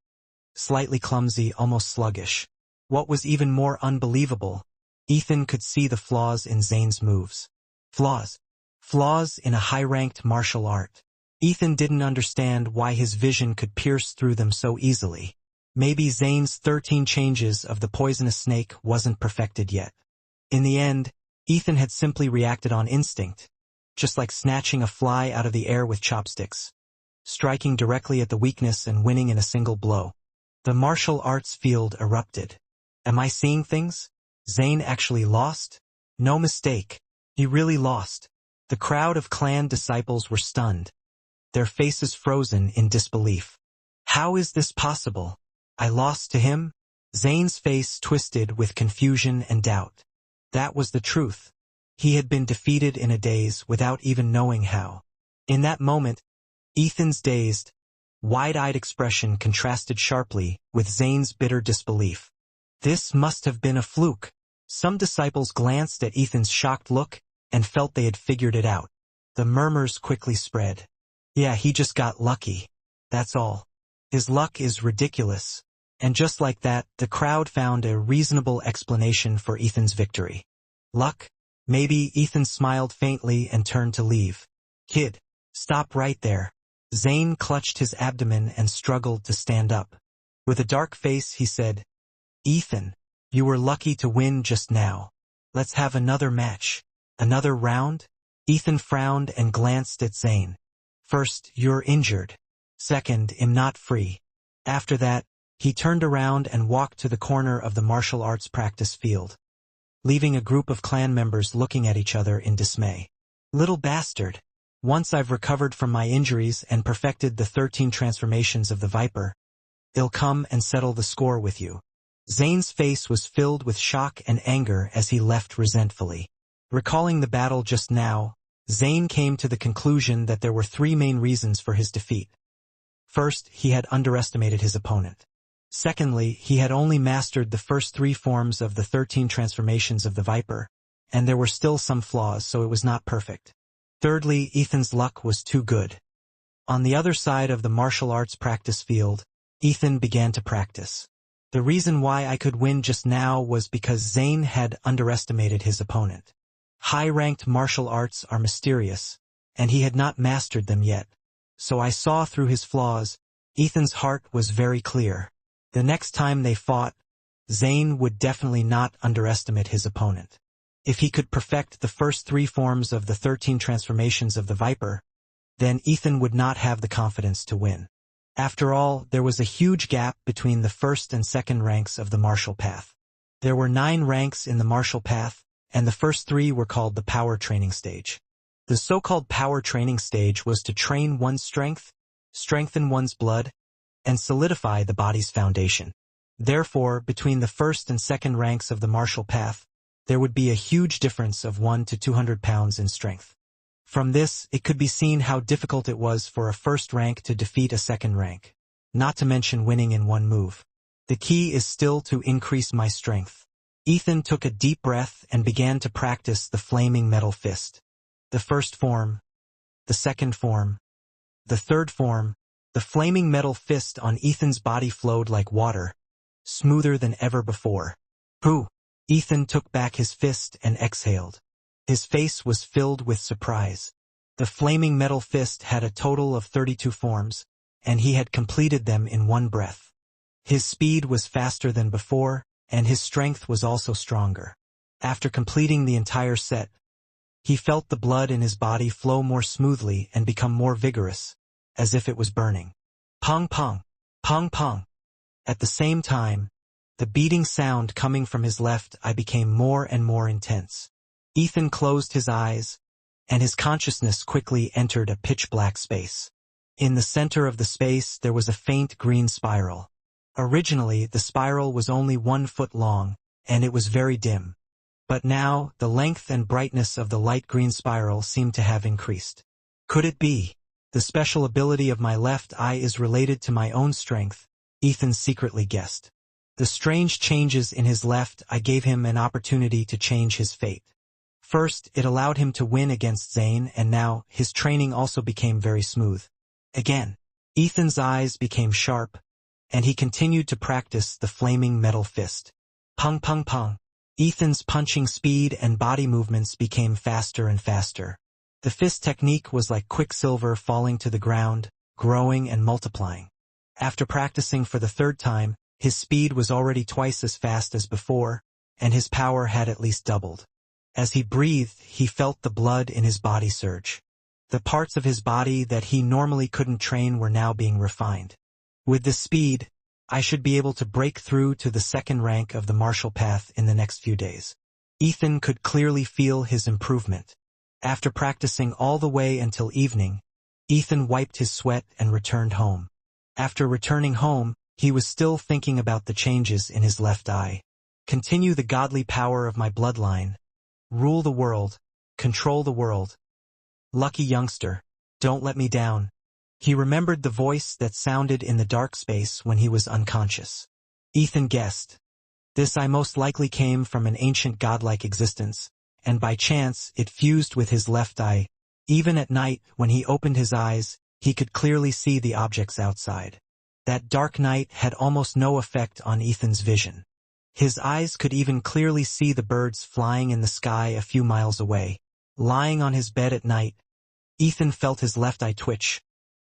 slightly clumsy, almost sluggish. What was even more unbelievable, Ethan could see the flaws in Zane's moves. Flaws. Flaws in a high-ranked martial art. Ethan didn't understand why his vision could pierce through them so easily. Maybe Zane's 13 changes of the poisonous snake wasn't perfected yet. In the end, Ethan had simply reacted on instinct, just like snatching a fly out of the air with chopsticks, striking directly at the weakness and winning in a single blow. The martial arts field erupted. Am I seeing things? Zane actually lost? No mistake. He really lost. The crowd of clan disciples were stunned, their faces frozen in disbelief. How is this possible? I lost to him? Zane's face twisted with confusion and doubt. That was the truth. He had been defeated in a daze without even knowing how. In that moment, Ethan's dazed, wide-eyed expression contrasted sharply with Zane's bitter disbelief. This must have been a fluke. Some disciples glanced at Ethan's shocked look and felt they had figured it out. The murmurs quickly spread. Yeah, he just got lucky. That's all. His luck is ridiculous. And just like that, the crowd found a reasonable explanation for Ethan's victory. Luck? Maybe. Ethan smiled faintly and turned to leave. Kid, stop right there. Zane clutched his abdomen and struggled to stand up. With a dark face, he said, Ethan, you were lucky to win just now. Let's have another match. Another round? Ethan frowned and glanced at Zane. First, you're injured. Second, I'm not free. After that, he turned around and walked to the corner of the martial arts practice field, leaving a group of clan members looking at each other in dismay. Little bastard. Once I've recovered from my injuries and perfected the 13 transformations of the Viper, I'll come and settle the score with you. Zane's face was filled with shock and anger as he left resentfully. Recalling the battle just now, Zane came to the conclusion that there were 3 main reasons for his defeat. First, he had underestimated his opponent. Secondly, he had only mastered the first 3 forms of the 13 transformations of the Viper, and there were still some flaws, so it was not perfect. Thirdly, Ethan's luck was too good. On the other side of the martial arts practice field, Ethan began to practice. The reason why I could win just now was because Zane had underestimated his opponent. High-ranked martial arts are mysterious, and he had not mastered them yet. So I saw through his flaws. Ethan's heart was very clear. The next time they fought, Zane would definitely not underestimate his opponent. If he could perfect the first 3 forms of the 13 transformations of the Viper, then Ethan would not have the confidence to win. After all, there was a huge gap between the first and second ranks of the martial path. There were 9 ranks in the martial path, and the first 3 were called the power training stage. The so-called power training stage was to train one's strength, strengthen one's blood, and solidify the body's foundation. Therefore, between the first and second ranks of the martial path, there would be a huge difference of 1 to 200 pounds in strength. From this, it could be seen how difficult it was for a first rank to defeat a second rank, not to mention winning in one move. The key is still to increase my strength. Ethan took a deep breath and began to practice the flaming metal fist. The first form, the second form, the third form. The flaming metal fist on Ethan's body flowed like water, smoother than ever before. Pooh! Ethan took back his fist and exhaled. His face was filled with surprise. The flaming metal fist had a total of 32 forms, and he had completed them in one breath. His speed was faster than before, and his strength was also stronger. After completing the entire set, he felt the blood in his body flow more smoothly and become more vigorous, as if it was burning. Pong pong, pong pong. At the same time, the beating sound coming from his left eye became more and more intense. Ethan closed his eyes, and his consciousness quickly entered a pitch-black space. In the center of the space there was a faint green spiral. Originally, the spiral was only 1 foot long, and it was very dim. But now, the length and brightness of the light green spiral seemed to have increased. Could it be? The special ability of my left eye is related to my own strength, Ethan secretly guessed. The strange changes in his left eye gave him an opportunity to change his fate. First, it allowed him to win against Zane, and now, his training also became very smooth. Again, Ethan's eyes became sharp, and he continued to practice the flaming metal fist. Pong pong pong. Ethan's punching speed and body movements became faster and faster. The fist technique was like quicksilver falling to the ground, growing and multiplying. After practicing for the 3rd time, his speed was already twice as fast as before, and his power had at least doubled. As he breathed, he felt the blood in his body surge. The parts of his body that he normally couldn't train were now being refined. With this speed, I should be able to break through to the 2nd rank of the martial path in the next few days. Ethan could clearly feel his improvement. After practicing all the way until evening, Ethan wiped his sweat and returned home. After returning home, he was still thinking about the changes in his left eye. Continue the godly power of my bloodline. Rule the world. Control the world. Lucky youngster, don't let me down. He remembered the voice that sounded in the dark space when he was unconscious. Ethan guessed. This eye most likely came from an ancient godlike existence, and by chance it fused with his left eye. Even at night, when he opened his eyes, he could clearly see the objects outside. That dark night had almost no effect on Ethan's vision. His eyes could even clearly see the birds flying in the sky a few miles away. Lying on his bed at night, Ethan felt his left eye twitch,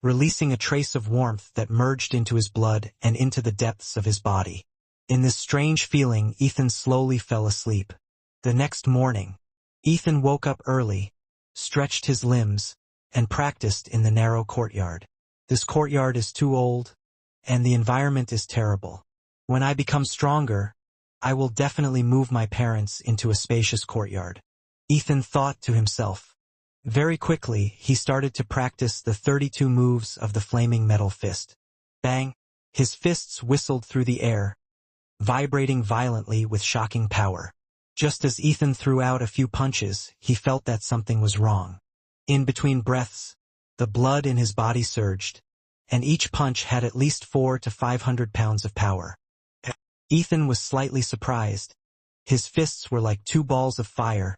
releasing a trace of warmth that merged into his blood and into the depths of his body. In this strange feeling, Ethan slowly fell asleep. The next morning, Ethan woke up early, stretched his limbs, and practiced in the narrow courtyard. This courtyard is too old, and the environment is terrible. When I become stronger, I will definitely move my parents into a spacious courtyard. Ethan thought to himself. Very quickly, he started to practice the 32 moves of the flaming metal fist. Bang! His fists whistled through the air, vibrating violently with shocking power. Just as Ethan threw out a few punches, he felt that something was wrong. In between breaths, the blood in his body surged, and each punch had at least 400 to 500 pounds of power. Ethan was slightly surprised. His fists were like 2 balls of fire,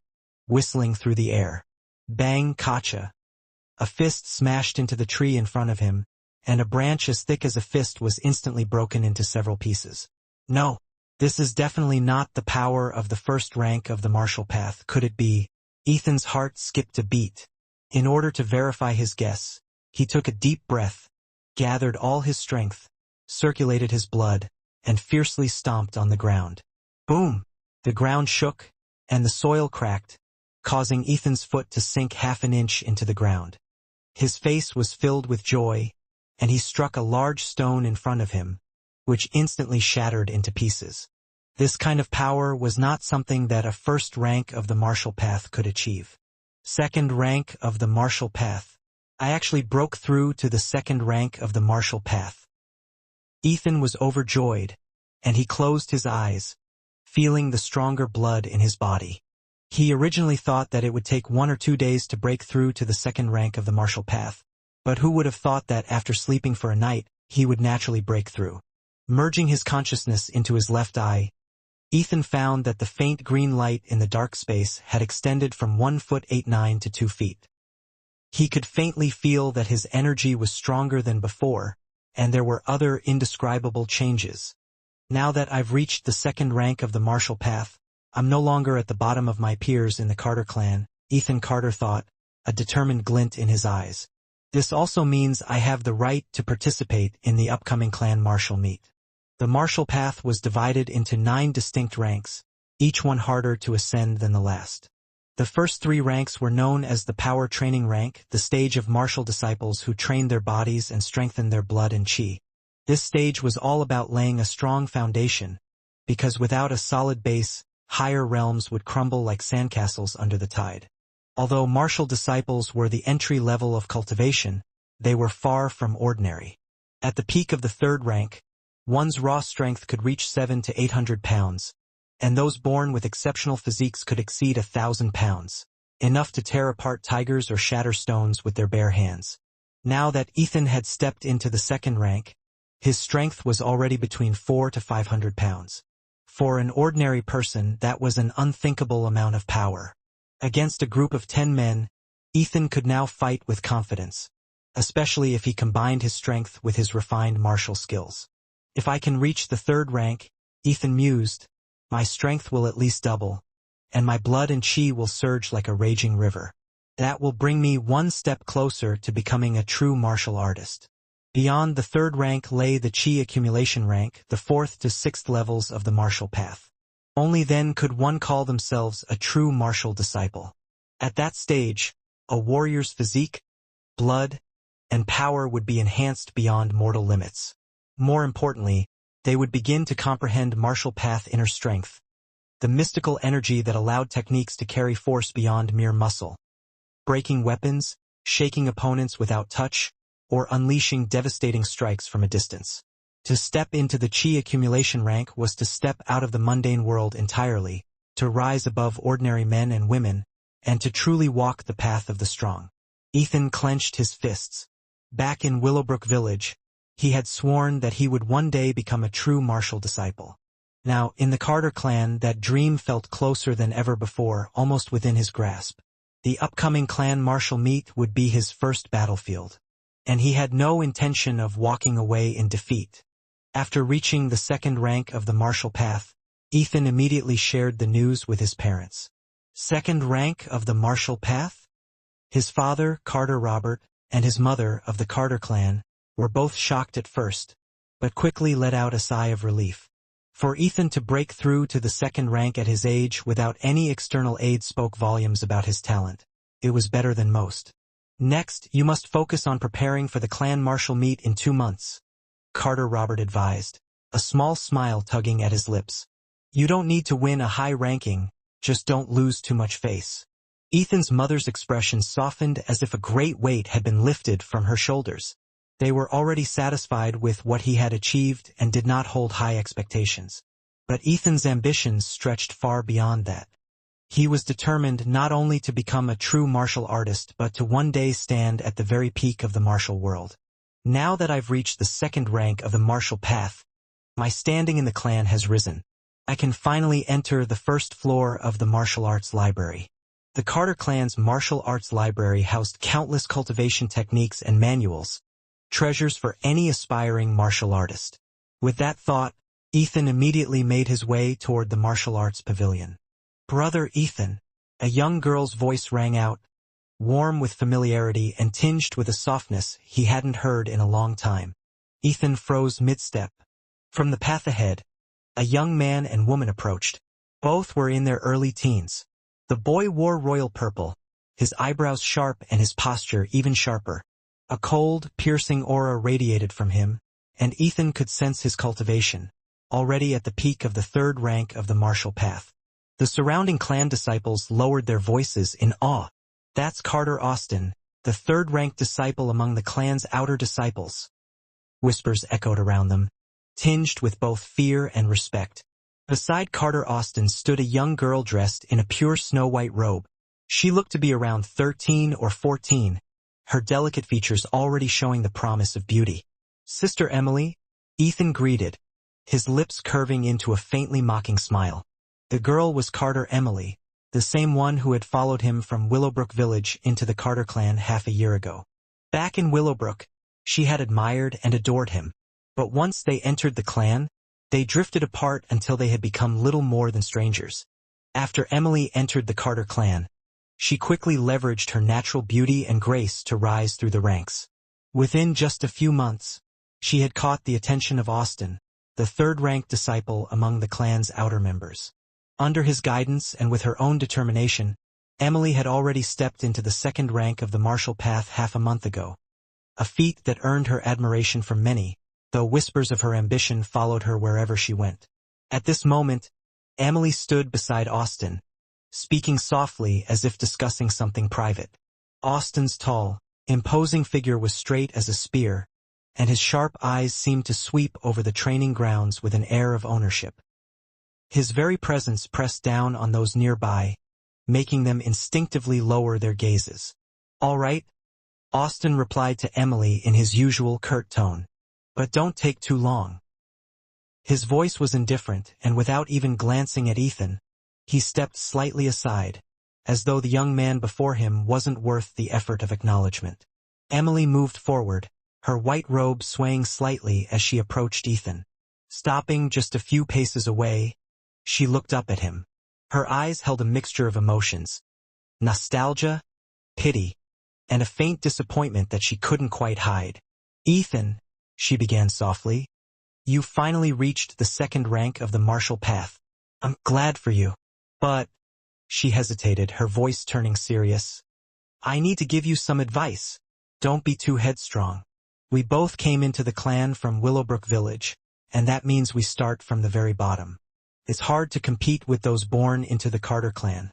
whistling through the air. Bang, kacha! A fist smashed into the tree in front of him, and a branch as thick as a fist was instantly broken into several pieces. No, this is definitely not the power of the 1st rank of the martial path, could it be? Ethan's heart skipped a beat. In order to verify his guess, he took a deep breath, gathered all his strength, circulated his blood, and fiercely stomped on the ground. Boom! The ground shook, and the soil cracked, causing Ethan's foot to sink half an inch into the ground. His face was filled with joy, and he struck a large stone in front of him, which instantly shattered into pieces. This kind of power was not something that a first rank of the martial path could achieve. Second rank of the martial path. I actually broke through to the second rank of the martial path. Ethan was overjoyed, and he closed his eyes, feeling the stronger blood in his body. He originally thought that it would take 1 or 2 days to break through to the second rank of the martial path, but who would have thought that after sleeping for a night, he would naturally break through. Merging his consciousness into his left eye, Ethan found that the faint green light in the dark space had extended from 1 foot 8'9" to 2 feet. He could faintly feel that his energy was stronger than before, and there were other indescribable changes. Now that I've reached the second rank of the martial path, I'm no longer at the bottom of my peers in the Carter clan, Ethan Carter thought, a determined glint in his eyes. This also means I have the right to participate in the upcoming clan martial meet. The martial path was divided into 9 distinct ranks, each one harder to ascend than the last. The first 3 ranks were known as the power training rank, the stage of martial disciples who trained their bodies and strengthened their blood and chi. This stage was all about laying a strong foundation, because without a solid base, higher realms would crumble like sandcastles under the tide. Although martial disciples were the entry level of cultivation, they were far from ordinary. At the peak of the 3rd rank, one's raw strength could reach 700 to 800 pounds, and those born with exceptional physiques could exceed 1,000 pounds, enough to tear apart tigers or shatter stones with their bare hands. Now that Ethan had stepped into the 2nd rank, his strength was already between 400 to 500 pounds. For an ordinary person, that was an unthinkable amount of power. Against a group of 10 men, Ethan could now fight with confidence, especially if he combined his strength with his refined martial skills. If I can reach the 3rd rank, Ethan mused, my strength will at least double, and my blood and chi will surge like a raging river. That will bring me 1 step closer to becoming a true martial artist. Beyond the 3rd rank lay the chi accumulation rank, the 4th to 6th levels of the martial path. Only then could one call themselves a true martial disciple. At that stage, a warrior's physique, blood, and power would be enhanced beyond mortal limits. More importantly, they would begin to comprehend martial path inner strength, the mystical energy that allowed techniques to carry force beyond mere muscle, breaking weapons, shaking opponents without touch, or unleashing devastating strikes from a distance. To step into the chi accumulation rank was to step out of the mundane world entirely, to rise above ordinary men and women, and to truly walk the path of the strong. Ethan clenched his fists. Back in Willowbrook Village, he had sworn that he would one day become a true martial disciple. Now, in the Carter clan, that dream felt closer than ever before, almost within his grasp. The upcoming clan martial meet would be his first battlefield, and he had no intention of walking away in defeat. After reaching the 2nd rank of the martial path, Ethan immediately shared the news with his parents. 2nd rank of the martial path? His father, Carter Robert, and his mother, of the Carter clan, were both shocked at first, but quickly let out a sigh of relief. For Ethan to break through to the 2nd rank at his age without any external aid spoke volumes about his talent. It was better than most. Next, you must focus on preparing for the clan martial meet in 2 months, Carter Robert advised, a small smile tugging at his lips. You don't need to win a high ranking, just don't lose too much face. Ethan's mother's expression softened as if a great weight had been lifted from her shoulders. They were already satisfied with what he had achieved and did not hold high expectations. But Ethan's ambitions stretched far beyond that. He was determined not only to become a true martial artist but to one day stand at the very peak of the martial world. Now that I've reached the 2nd rank of the martial path, my standing in the clan has risen. I can finally enter the 1st floor of the martial arts library. The Carter clan's martial arts library housed countless cultivation techniques and manuals, treasures for any aspiring martial artist. With that thought, Ethan immediately made his way toward the martial arts pavilion. Brother Ethan, a young girl's voice rang out, warm with familiarity and tinged with a softness he hadn't heard in a long time. Ethan froze mid-step. From the path ahead, a young man and woman approached. Both were in their early teens. The boy wore royal purple, his eyebrows sharp and his posture even sharper. A cold, piercing aura radiated from him, and Ethan could sense his cultivation, already at the peak of the third rank of the martial path. The surrounding clan disciples lowered their voices in awe. That's Carter Austin, the third-ranked disciple among the clan's outer disciples. Whispers echoed around them, tinged with both fear and respect. Beside Carter Austin stood a young girl dressed in a pure snow-white robe. She looked to be around 13 or 14, her delicate features already showing the promise of beauty. "Sister Emily," Ethan greeted, his lips curving into a faintly mocking smile. The girl was Carter Emily, the same one who had followed him from Willowbrook Village into the Carter clan half a year ago. Back in Willowbrook, she had admired and adored him. But once they entered the clan, they drifted apart until they had become little more than strangers. After Emily entered the Carter clan, she quickly leveraged her natural beauty and grace to rise through the ranks. Within just a few months, she had caught the attention of Austin, the third-ranked disciple among the clan's outer members. Under his guidance and with her own determination, Emily had already stepped into the second rank of the martial path half a month ago, a feat that earned her admiration from many, though whispers of her ambition followed her wherever she went. At this moment, Emily stood beside Austin, speaking softly as if discussing something private. Austin's tall, imposing figure was straight as a spear, and his sharp eyes seemed to sweep over the training grounds with an air of ownership. His very presence pressed down on those nearby, making them instinctively lower their gazes. "All right," Austin replied to Emily in his usual curt tone. "But don't take too long." His voice was indifferent, and without even glancing at Ethan, he stepped slightly aside, as though the young man before him wasn't worth the effort of acknowledgement. Emily moved forward, her white robe swaying slightly as she approached Ethan. Stopping just a few paces away, she looked up at him. Her eyes held a mixture of emotions: nostalgia, pity, and a faint disappointment that she couldn't quite hide. "Ethan," she began softly, "you finally reached the second rank of the martial path. I'm glad for you. But," she hesitated, her voice turning serious, "I need to give you some advice. Don't be too headstrong. We both came into the clan from Willowbrook Village, and that means we start from the very bottom. It's hard to compete with those born into the Carter clan,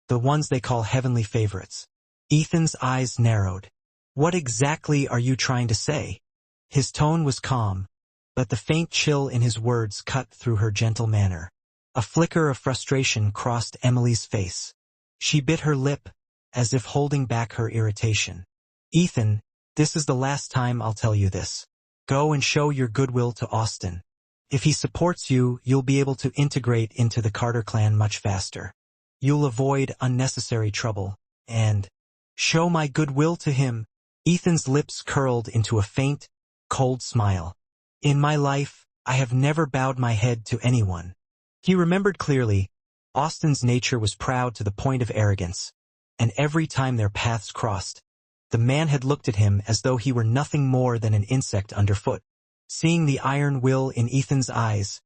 the ones they call heavenly favorites." Ethan's eyes narrowed. "What exactly are you trying to say?" His tone was calm, but the faint chill in his words cut through her gentle manner. A flicker of frustration crossed Emily's face. She bit her lip, as if holding back her irritation. "Ethan, this is the last time I'll tell you this. Go and show your goodwill to Austin. If he supports you, you'll be able to integrate into the Carter clan much faster. You'll avoid unnecessary trouble, and—" "Show my goodwill to him?" Ethan's lips curled into a faint, cold smile. "In my life, I have never bowed my head to anyone." He remembered clearly, Austin's nature was proud to the point of arrogance, and every time their paths crossed, the man had looked at him as though he were nothing more than an insect underfoot. Seeing the iron will in Ethan's eyes,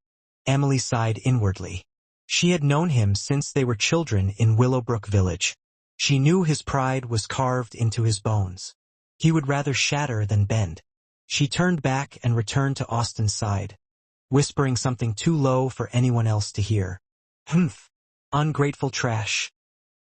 Emily sighed inwardly. She had known him since they were children in Willowbrook Village. She knew his pride was carved into his bones. He would rather shatter than bend. She turned back and returned to Austin's side, whispering something too low for anyone else to hear. "Humph, ungrateful trash,"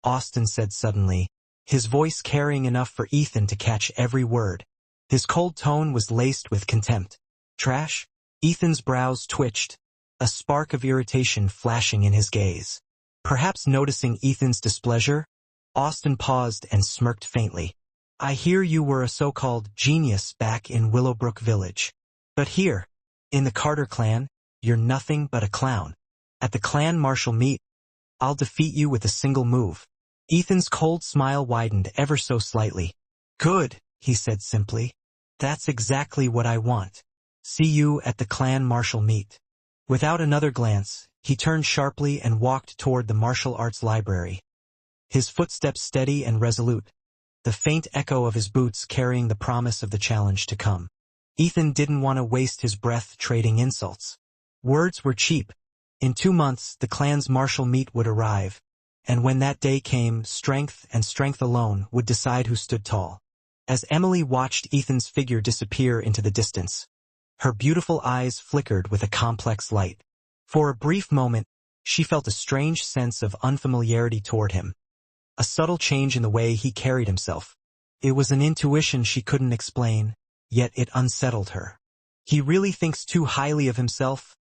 Austin said suddenly, his voice carrying enough for Ethan to catch every word. His cold tone was laced with contempt. "Trash?" Ethan's brows twitched, a spark of irritation flashing in his gaze. Perhaps noticing Ethan's displeasure, Austin paused and smirked faintly. "I hear you were a so-called genius back in Willowbrook Village. But here, in the Carter clan, you're nothing but a clown. At the clan martial meet, I'll defeat you with a single move." Ethan's cold smile widened ever so slightly. "Good," he said simply. "That's exactly what I want. See you at the clan martial meet." Without another glance, he turned sharply and walked toward the martial arts library. His footsteps steady and resolute, the faint echo of his boots carrying the promise of the challenge to come. Ethan didn't want to waste his breath trading insults. Words were cheap. In 2 months, the clan's martial meet would arrive, and when that day came, strength and strength alone would decide who stood tall. As Emily watched Ethan's figure disappear into the distance, Her beautiful eyes flickered with a complex light. For a brief moment, she felt a strange sense of unfamiliarity toward him. A subtle change in the way he carried himself. It was an intuition she couldn't explain, yet it unsettled her. He really thinks too highly of himself?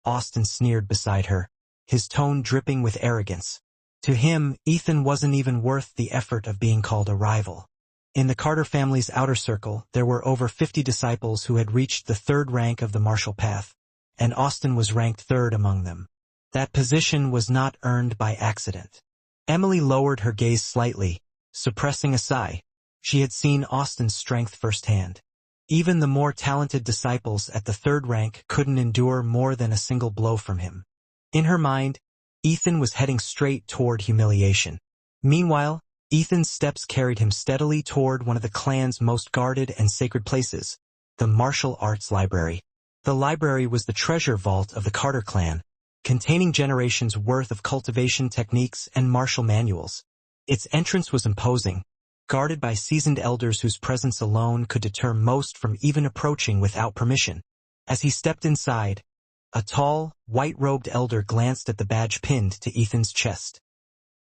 Austin sneered beside her, his tone dripping with arrogance. To him, Ethan wasn't even worth the effort of being called a rival. In the Carter family's outer circle, there were over 50 disciples who had reached the third rank of the martial path, and Austin was ranked third among them. That position was not earned by accident. Emily lowered her gaze slightly, suppressing a sigh. She had seen Austin's strength firsthand. Even the more talented disciples at the third rank couldn't endure more than a single blow from him. In her mind, Ethan was heading straight toward humiliation. Meanwhile, Ethan's steps carried him steadily toward one of the clan's most guarded and sacred places, the martial arts library. The library was the treasure vault of the Carter clan, containing generations' worth of cultivation techniques and martial manuals. Its entrance was imposing, guarded by seasoned elders whose presence alone could deter most from even approaching without permission. As he stepped inside, a tall, white-robed elder glanced at the badge pinned to Ethan's chest.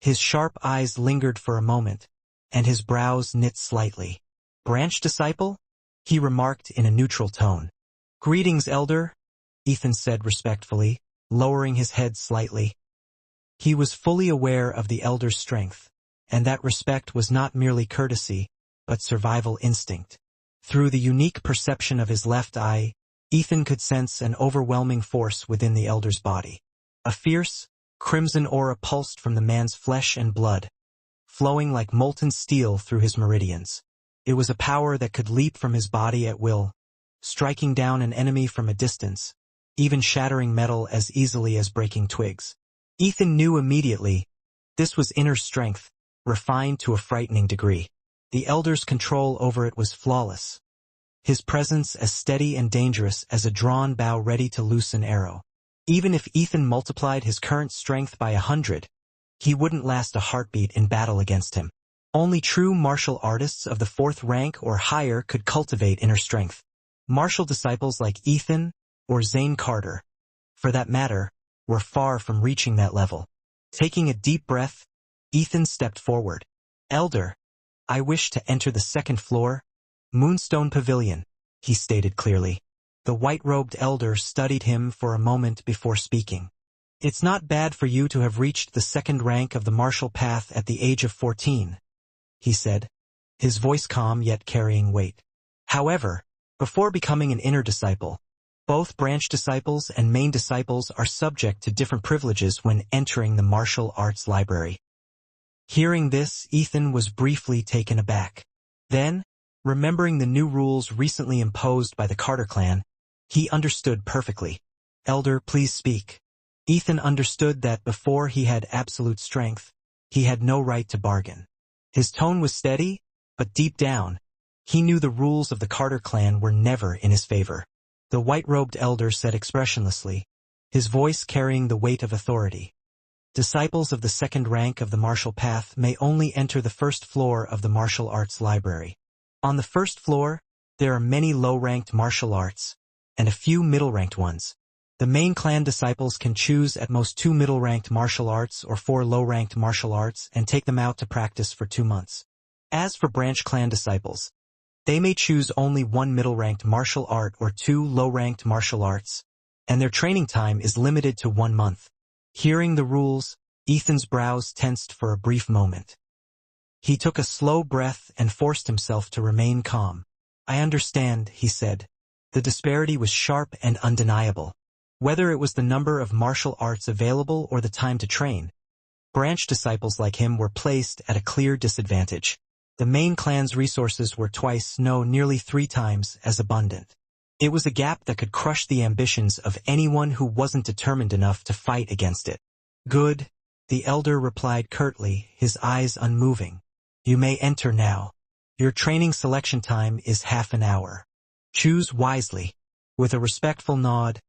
His sharp eyes lingered for a moment, and his brows knit slightly. "Branch disciple?" he remarked in a neutral tone. "Greetings, elder," Ethan said respectfully, lowering his head slightly. He was fully aware of the elder's strength, and that respect was not merely courtesy, but survival instinct. Through the unique perception of his left eye, Ethan could sense an overwhelming force within the elder's body. A fierce, crimson aura pulsed from the man's flesh and blood, flowing like molten steel through his meridians. It was a power that could leap from his body at will, striking down an enemy from a distance, even shattering metal as easily as breaking twigs. Ethan knew immediately, this was inner strength, refined to a frightening degree. The elder's control over it was flawless. His presence as steady and dangerous as a drawn bow ready to loose an arrow. Even if Ethan multiplied his current strength by 100, he wouldn't last a heartbeat in battle against him. Only true martial artists of the fourth rank or higher could cultivate inner strength. Martial disciples like Ethan or Zane Carter, for that matter, were far from reaching that level. Taking a deep breath, Ethan stepped forward. "Elder, I wish to enter the second floor, Moonstone Pavilion," he stated clearly. The white-robed elder studied him for a moment before speaking. "It's not bad for you to have reached the second rank of the martial path at the age of 14, he said, his voice calm yet carrying weight. "However, before becoming an inner disciple, both branch disciples and main disciples are subject to different privileges when entering the martial arts library." Hearing this, Ethan was briefly taken aback. Then, remembering the new rules recently imposed by the Carter clan, he understood perfectly. "Elder, please speak." Ethan understood that before he had absolute strength, he had no right to bargain. His tone was steady, but deep down, he knew the rules of the Carter clan were never in his favor. The white-robed elder said expressionlessly, his voice carrying the weight of authority. "Disciples of the second rank of the martial path may only enter the first floor of the martial arts library. On the first floor, there are many low-ranked martial arts, and a few middle-ranked ones. The main clan disciples can choose at most 2 middle-ranked martial arts or 4 low-ranked martial arts and take them out to practice for 2 months. As for branch clan disciples, they may choose only 1 middle-ranked martial art or 2 low-ranked martial arts, and their training time is limited to 1 month. Hearing the rules, Ethan's brows tensed for a brief moment. He took a slow breath and forced himself to remain calm. "I understand," he said. The disparity was sharp and undeniable. Whether it was the number of martial arts available or the time to train, branch disciples like him were placed at a clear disadvantage. The main clan's resources were nearly 3 times as abundant. It was a gap that could crush the ambitions of anyone who wasn't determined enough to fight against it. "Good," the elder replied curtly, his eyes unmoving. "You may enter now. Your training selection time is half an hour. Choose wisely." With a respectful nod,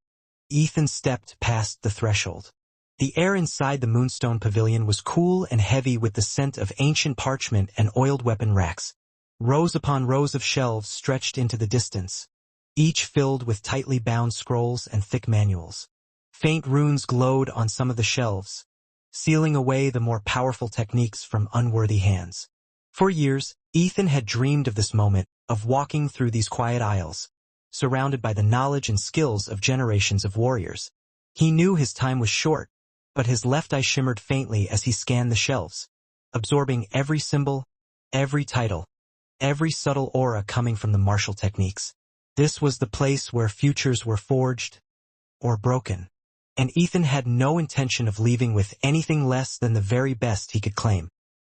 Ethan stepped past the threshold. The air inside the Moonstone Pavilion was cool and heavy with the scent of ancient parchment and oiled weapon racks. Rows upon rows of shelves stretched into the distance, each filled with tightly bound scrolls and thick manuals. Faint runes glowed on some of the shelves, sealing away the more powerful techniques from unworthy hands. For years, Ethan had dreamed of this moment, of walking through these quiet aisles, surrounded by the knowledge and skills of generations of warriors. He knew his time was short, but his left eye shimmered faintly as he scanned the shelves, absorbing every symbol, every title, every subtle aura coming from the martial techniques. This was the place where futures were forged or broken, and Ethan had no intention of leaving with anything less than the very best he could claim.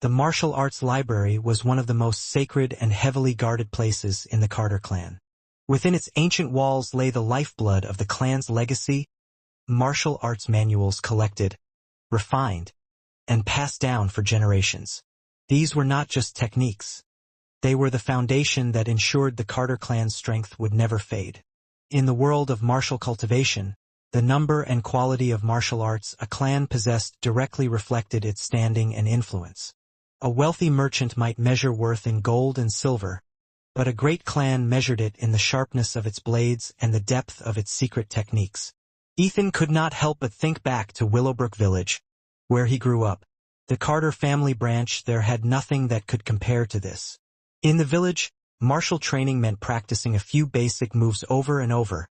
The martial arts library was one of the most sacred and heavily guarded places in the Carter clan. Within its ancient walls lay the lifeblood of the clan's legacy, martial arts manuals collected, refined, and passed down for generations. These were not just techniques. They were the foundation that ensured the Carter clan's strength would never fade. In the world of martial cultivation, the number and quality of martial arts a clan possessed directly reflected its standing and influence. A wealthy merchant might measure worth in gold and silver, but a great clan measured it in the sharpness of its blades and the depth of its secret techniques. Ethan could not help but think back to Willowbrook Village, where he grew up. The Carter family branch there had nothing that could compare to this. In the village, martial training meant practicing a few basic moves over and over,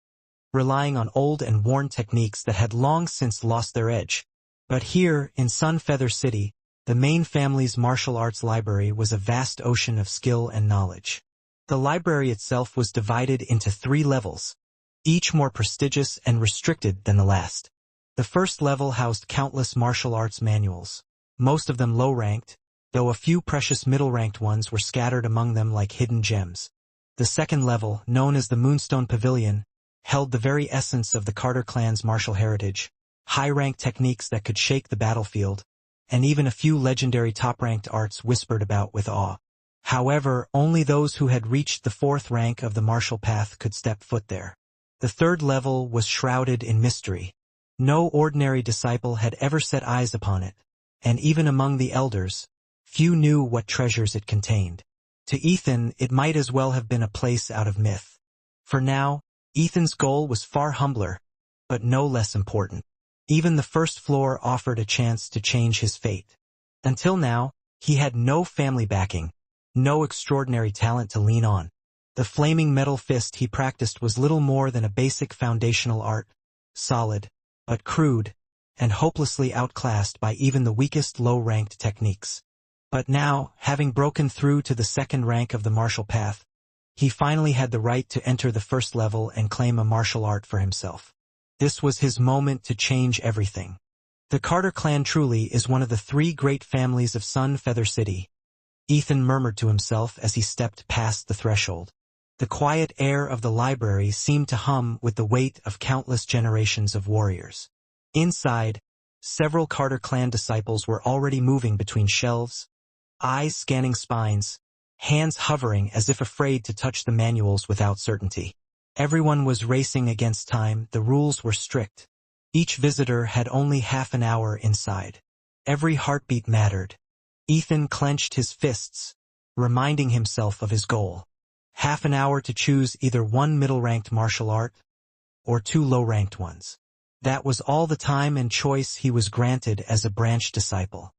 relying on old and worn techniques that had long since lost their edge. But here, in Sunfeather City, the main family's martial arts library was a vast ocean of skill and knowledge. The library itself was divided into 3 levels, each more prestigious and restricted than the last. The first level housed countless martial arts manuals, most of them low-ranked, though a few precious middle-ranked ones were scattered among them like hidden gems. The second level, known as the Moonstone Pavilion, held the very essence of the Carter clan's martial heritage, high-ranked techniques that could shake the battlefield, and even a few legendary top-ranked arts whispered about with awe. However, only those who had reached the 4th rank of the martial path could step foot there. The third level was shrouded in mystery. No ordinary disciple had ever set eyes upon it, and even among the elders, few knew what treasures it contained. To Ethan, it might as well have been a place out of myth. For now, Ethan's goal was far humbler, but no less important. Even the first floor offered a chance to change his fate. Until now, he had no family backing, no extraordinary talent to lean on. The flaming metal fist he practiced was little more than a basic foundational art, solid, but crude, and hopelessly outclassed by even the weakest low-ranked techniques. But now, having broken through to the 2nd rank of the martial path, he finally had the right to enter the 1st level and claim a martial art for himself. This was his moment to change everything. The Carter clan truly is one of the 3 great families of Sunfeather City, Ethan murmured to himself as he stepped past the threshold. The quiet air of the library seemed to hum with the weight of countless generations of warriors. Inside, several Carter clan disciples were already moving between shelves, eyes scanning spines, hands hovering as if afraid to touch the manuals without certainty. Everyone was racing against time. The rules were strict. Each visitor had only half an hour inside. Every heartbeat mattered. Ethan clenched his fists, reminding himself of his goal. Half an hour to choose either 1 middle-ranked martial art or 2 low-ranked ones. That was all the time and choice he was granted as a branch disciple.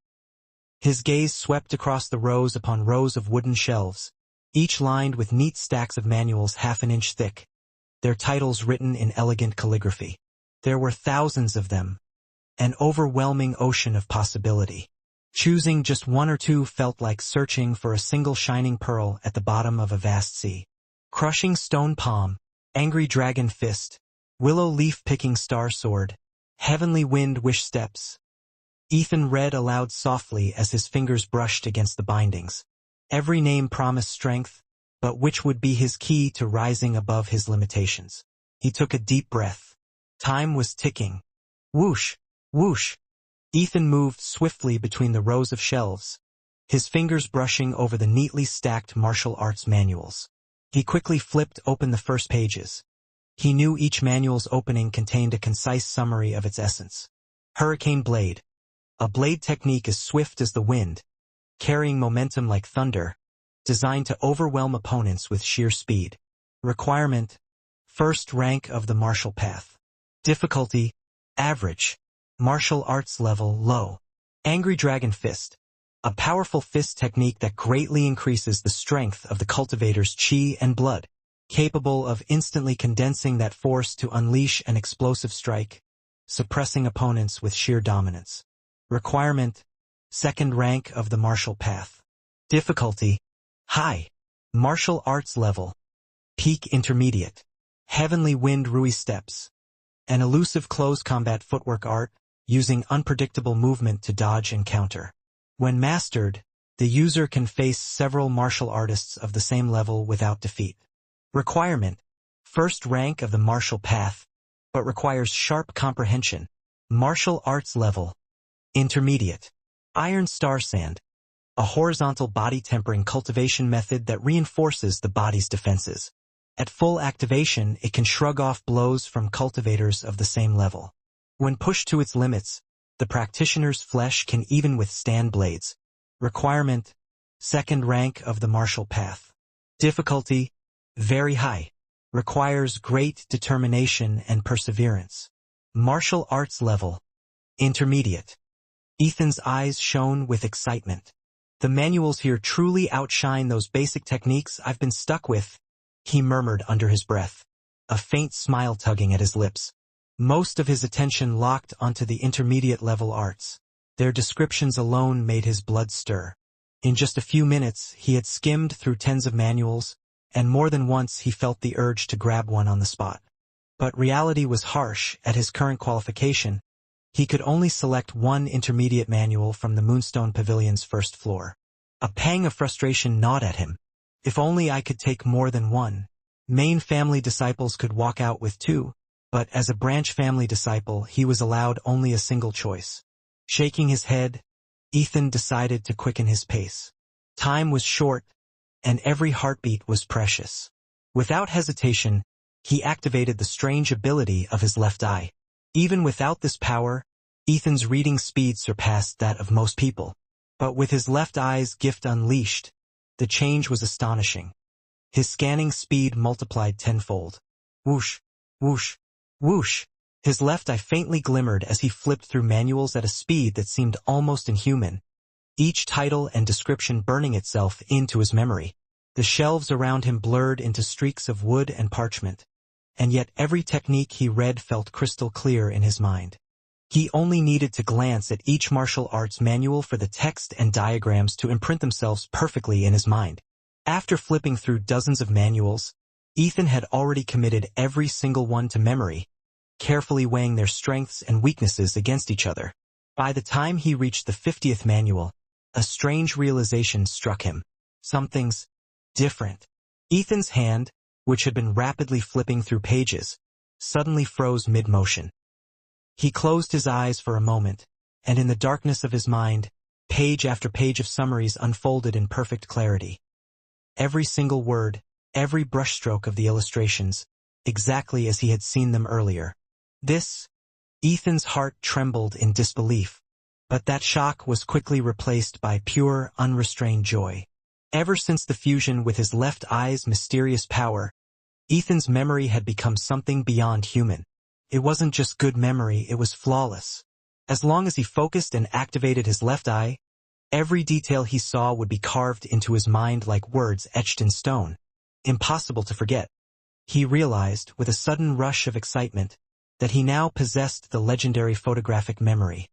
His gaze swept across the rows upon rows of wooden shelves, each lined with neat stacks of manuals half an inch thick, their titles written in elegant calligraphy. There were thousands of them, an overwhelming ocean of possibility. Choosing just 1 or 2 felt like searching for a single shining pearl at the bottom of a vast sea. Crushing stone palm, angry dragon fist, willow leaf picking star sword, heavenly wind wish steps. Ethan read aloud softly as his fingers brushed against the bindings. Every name promised strength, but which would be his key to rising above his limitations? He took a deep breath. Time was ticking. Whoosh, whoosh. Ethan moved swiftly between the rows of shelves, his fingers brushing over the neatly stacked martial arts manuals. He quickly flipped open the first pages. He knew each manual's opening contained a concise summary of its essence. Hurricane blade. A blade technique as swift as the wind, carrying momentum like thunder, designed to overwhelm opponents with sheer speed. Requirement: First rank of the martial path. Difficulty, average. Martial arts level, low. Angry Dragon Fist. A powerful fist technique that greatly increases the strength of the cultivator's chi and blood, capable of instantly condensing that force to unleash an explosive strike, suppressing opponents with sheer dominance. Requirement, second rank of the martial path. Difficulty, high. Martial arts level, peak intermediate. Heavenly Wind Rui Steps. An elusive close combat footwork art, using unpredictable movement to dodge and counter. When mastered, the user can face several martial artists of the same level without defeat. Requirement, first rank of the martial path, but requires sharp comprehension. Martial arts level, intermediate. Iron Star Sand. A horizontal body tempering cultivation method that reinforces the body's defenses. At full activation, it can shrug off blows from cultivators of the same level. When pushed to its limits, the practitioner's flesh can even withstand blades. Requirement, second rank of the martial path. Difficulty, very high. Requires great determination and perseverance. Martial arts level, intermediate. Ethan's eyes shone with excitement. The manuals here truly outshine those basic techniques I've been stuck with, he murmured under his breath, a faint smile tugging at his lips. Most of his attention locked onto the intermediate level arts. Their descriptions alone made his blood stir. In just a few minutes, he had skimmed through tens of manuals, and more than once he felt the urge to grab one on the spot. But reality was harsh. At his current qualification, he could only select one intermediate manual from the Moonstone Pavilion's first floor. A pang of frustration gnawed at him. If only I could take more than one. Main family disciples could walk out with two, but as a branch family disciple he was allowed only a single choice. Shaking his head, Ethan decided to quicken his pace. Time was short, and every heartbeat was precious. Without hesitation, he activated the strange ability of his left eye. Even without this power, Ethan's reading speed surpassed that of most people. But with his left eye's gift unleashed, the change was astonishing. His scanning speed multiplied tenfold. Whoosh, whoosh, whoosh. His left eye faintly glimmered as he flipped through manuals at a speed that seemed almost inhuman, each title and description burning itself into his memory. The shelves around him blurred into streaks of wood and parchment, and yet every technique he read felt crystal clear in his mind. He only needed to glance at each martial arts manual for the text and diagrams to imprint themselves perfectly in his mind. After flipping through dozens of manuals, Ethan had already committed every single one to memory, carefully weighing their strengths and weaknesses against each other. By the time he reached the 50th manual, a strange realization struck him. Something's different. Ethan's hand, which had been rapidly flipping through pages, suddenly froze mid-motion. He closed his eyes for a moment, and in the darkness of his mind, page after page of summaries unfolded in perfect clarity. Every single word, every brushstroke of the illustrations, exactly as he had seen them earlier. Ethan's heart trembled in disbelief, but that shock was quickly replaced by pure, unrestrained joy. Ever since the fusion with his left eye's mysterious power, Ethan's memory had become something beyond human. It wasn't just good memory, it was flawless. As long as he focused and activated his left eye, every detail he saw would be carved into his mind like words etched in stone. Impossible to forget. He realized, with a sudden rush of excitement, that he now possessed the legendary photographic memory,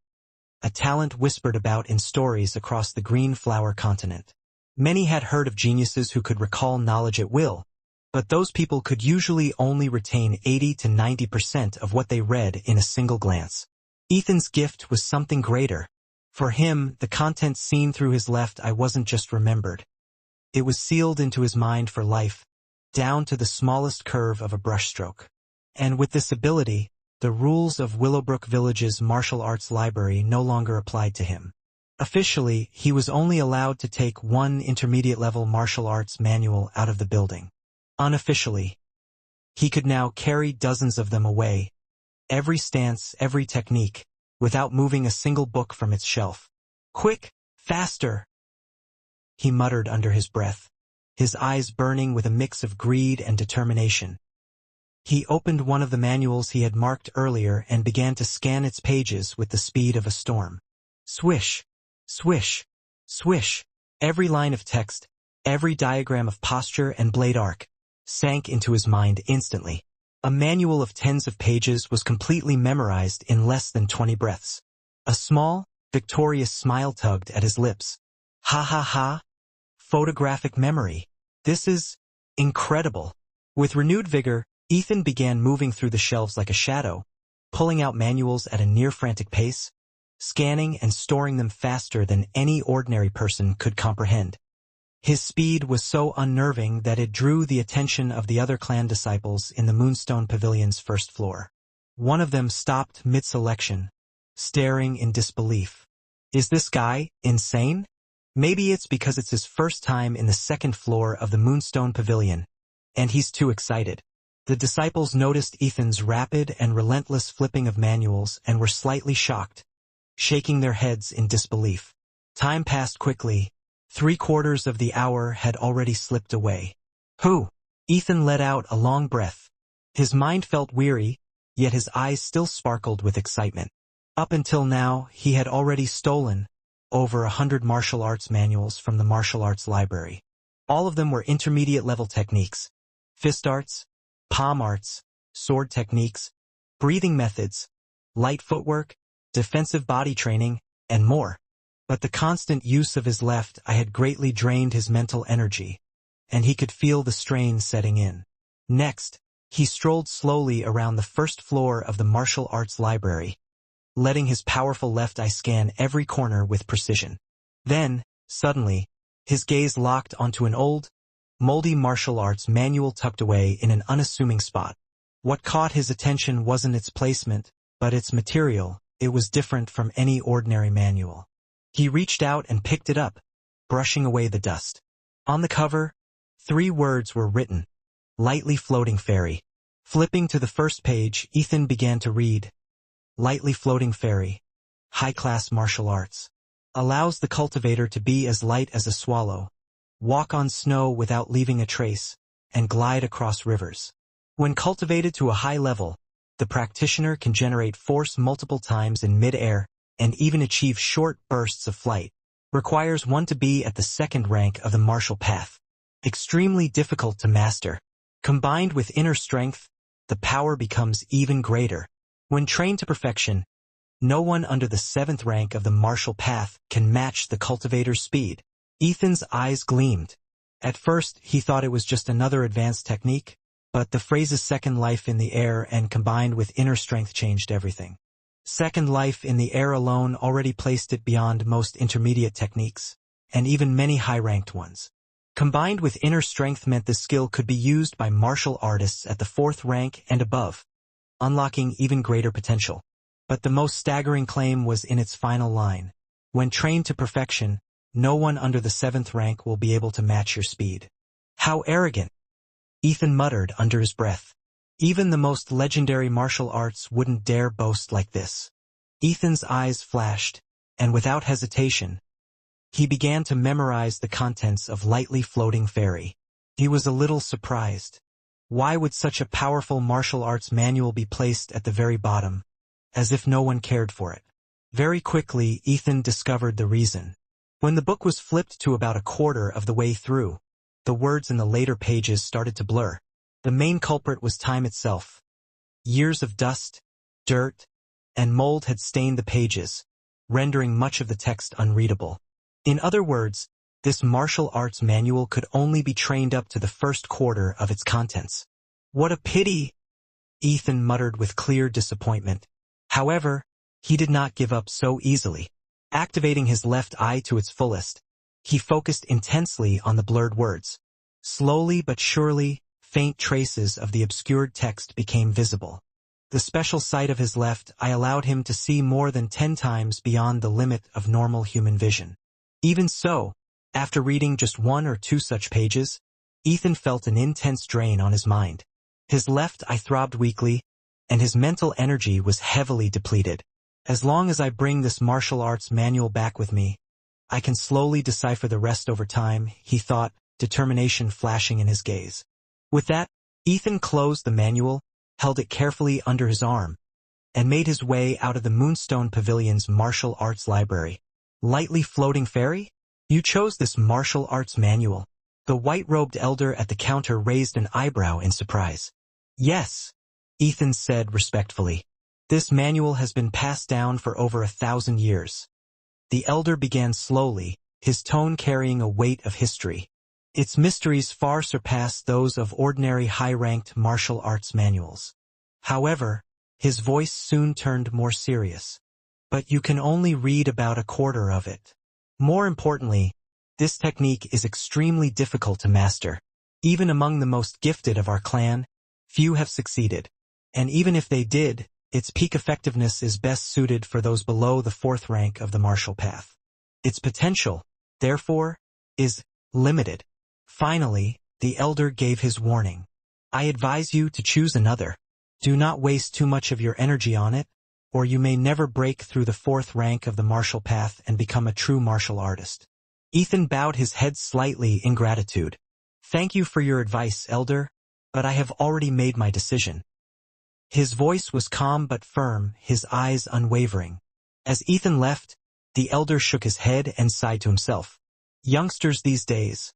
a talent whispered about in stories across the green flower continent. Many had heard of geniuses who could recall knowledge at will, but those people could usually only retain 80 to 90% of what they read in a single glance. Ethan's gift was something greater. For him, the content seen through his left eye wasn't just remembered. It was sealed into his mind for life, down to the smallest curve of a brushstroke. And with this ability, the rules of Willowbrook Village's martial arts library no longer applied to him. Officially, he was only allowed to take one intermediate-level martial arts manual out of the building. Unofficially, he could now carry dozens of them away, every stance, every technique, without moving a single book from its shelf. "Quick! Faster!" he muttered under his breath, his eyes burning with a mix of greed and determination. He opened one of the manuals he had marked earlier and began to scan its pages with the speed of a storm. Swish, swish, swish. Every line of text, every diagram of posture and blade arc, sank into his mind instantly. A manual of tens of pages was completely memorized in less than 20 breaths. A small, victorious smile tugged at his lips. Ha ha ha! Photographic memory. This is incredible. With renewed vigor, Ethan began moving through the shelves like a shadow, pulling out manuals at a near-frantic pace, scanning and storing them faster than any ordinary person could comprehend. His speed was so unnerving that it drew the attention of the other clan disciples in the Moonstone Pavilion's first floor. One of them stopped mid-selection, staring in disbelief. Is this guy insane? Maybe it's because it's his first time in the second floor of the Moonstone Pavilion, and he's too excited. The disciples noticed Ethan's rapid and relentless flipping of manuals and were slightly shocked, shaking their heads in disbelief. Time passed quickly. 3/4 of the hour had already slipped away. Who? Ethan let out a long breath. His mind felt weary, yet his eyes still sparkled with excitement. Up until now, he had already stolen over 100 martial arts manuals from the martial arts library. All of them were intermediate-level techniques: fist arts, palm arts, sword techniques, breathing methods, light footwork, defensive body training, and more. But the constant use of his left eye had greatly drained his mental energy, and he could feel the strain setting in. Next, he strolled slowly around the first floor of the martial arts library, letting his powerful left eye scan every corner with precision. Then, suddenly, his gaze locked onto an old, moldy martial arts manual tucked away in an unassuming spot. What caught his attention wasn't its placement, but its material. It was different from any ordinary manual. He reached out and picked it up, brushing away the dust. On the cover, 3 words were written: Lightly Floating Fairy. Flipping to the first page, Ethan began to read. Lightly Floating Fairy. High-class martial arts. Allows the cultivator to be as light as a swallow, walk on snow without leaving a trace, and glide across rivers. When cultivated to a high level, the practitioner can generate force multiple times in mid-air and even achieve short bursts of flight. Requires one to be at the second rank of the martial path. Extremely difficult to master. Combined with inner strength, the power becomes even greater. When trained to perfection, no one under the 7th rank of the martial path can match the cultivator's speed. Ethan's eyes gleamed. At first, he thought it was just another advanced technique, but the phrase's second life in the air and combined with inner strength changed everything. Second life in the air alone already placed it beyond most intermediate techniques, and even many high-ranked ones. Combined with inner strength meant the skill could be used by martial artists at the 4th rank and above, unlocking even greater potential. But the most staggering claim was in its final line. When trained to perfection, no one under the 7th rank will be able to match your speed. How arrogant! Ethan muttered under his breath. Even the most legendary martial arts wouldn't dare boast like this. Ethan's eyes flashed, and without hesitation, he began to memorize the contents of Lightly Floating Fairy. He was a little surprised. Why would such a powerful martial arts manual be placed at the very bottom, as if no one cared for it? Very quickly, Ethan discovered the reason. When the book was flipped to about a quarter of the way through, the words in the later pages started to blur. The main culprit was time itself. Years of dust, dirt, and mold had stained the pages, rendering much of the text unreadable. In other words, this martial arts manual could only be trained up to the first quarter of its contents. What a pity! Ethan muttered with clear disappointment. However, he did not give up so easily. Activating his left eye to its fullest, he focused intensely on the blurred words. Slowly but surely, faint traces of the obscured text became visible. The special sight of his left eye allowed him to see more than 10 times beyond the limit of normal human vision. Even so, after reading just 1 or 2 such pages, Ethan felt an intense drain on his mind. His left eye throbbed weakly, and his mental energy was heavily depleted. As long as I bring this martial arts manual back with me, I can slowly decipher the rest over time, he thought, determination flashing in his gaze. With that, Ethan closed the manual held it carefully under his arm, and made his way out of the Moonstone Pavilion's martial arts library. Lightly floating fairy? You chose this martial arts manual. The white-robed elder at the counter raised an eyebrow in surprise. Yes, Ethan said respectfully. This manual has been passed down for over 1,000 years. The elder began slowly, his tone carrying a weight of history. Its mysteries far surpass those of ordinary high-ranked martial arts manuals. However, his voice soon turned more serious. But you can only read about a quarter of it. More importantly, this technique is extremely difficult to master. Even among the most gifted of our clan, few have succeeded. And even if they did, its peak effectiveness is best suited for those below the 4th rank of the martial path. Its potential, therefore, is limited. Finally, the elder gave his warning. I advise you to choose another. Do not waste too much of your energy on it, or you may never break through the 4th rank of the martial path and become a true martial artist. Ethan bowed his head slightly in gratitude. Thank you for your advice, elder, but I have already made my decision. His voice was calm but firm, his eyes unwavering. As Ethan left, the elder shook his head and sighed to himself. Youngsters these days,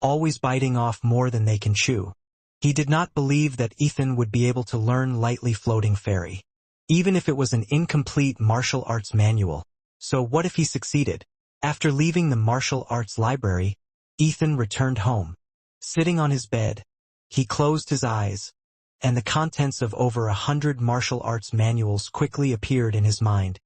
always biting off more than they can chew. He did not believe that Ethan would be able to learn lightly floating fairy, even if it was an incomplete martial arts manual. So what if he succeeded? After leaving the martial arts library, Ethan returned home. Sitting on his bed, he closed his eyes, and the contents of over 100 martial arts manuals quickly appeared in his mind.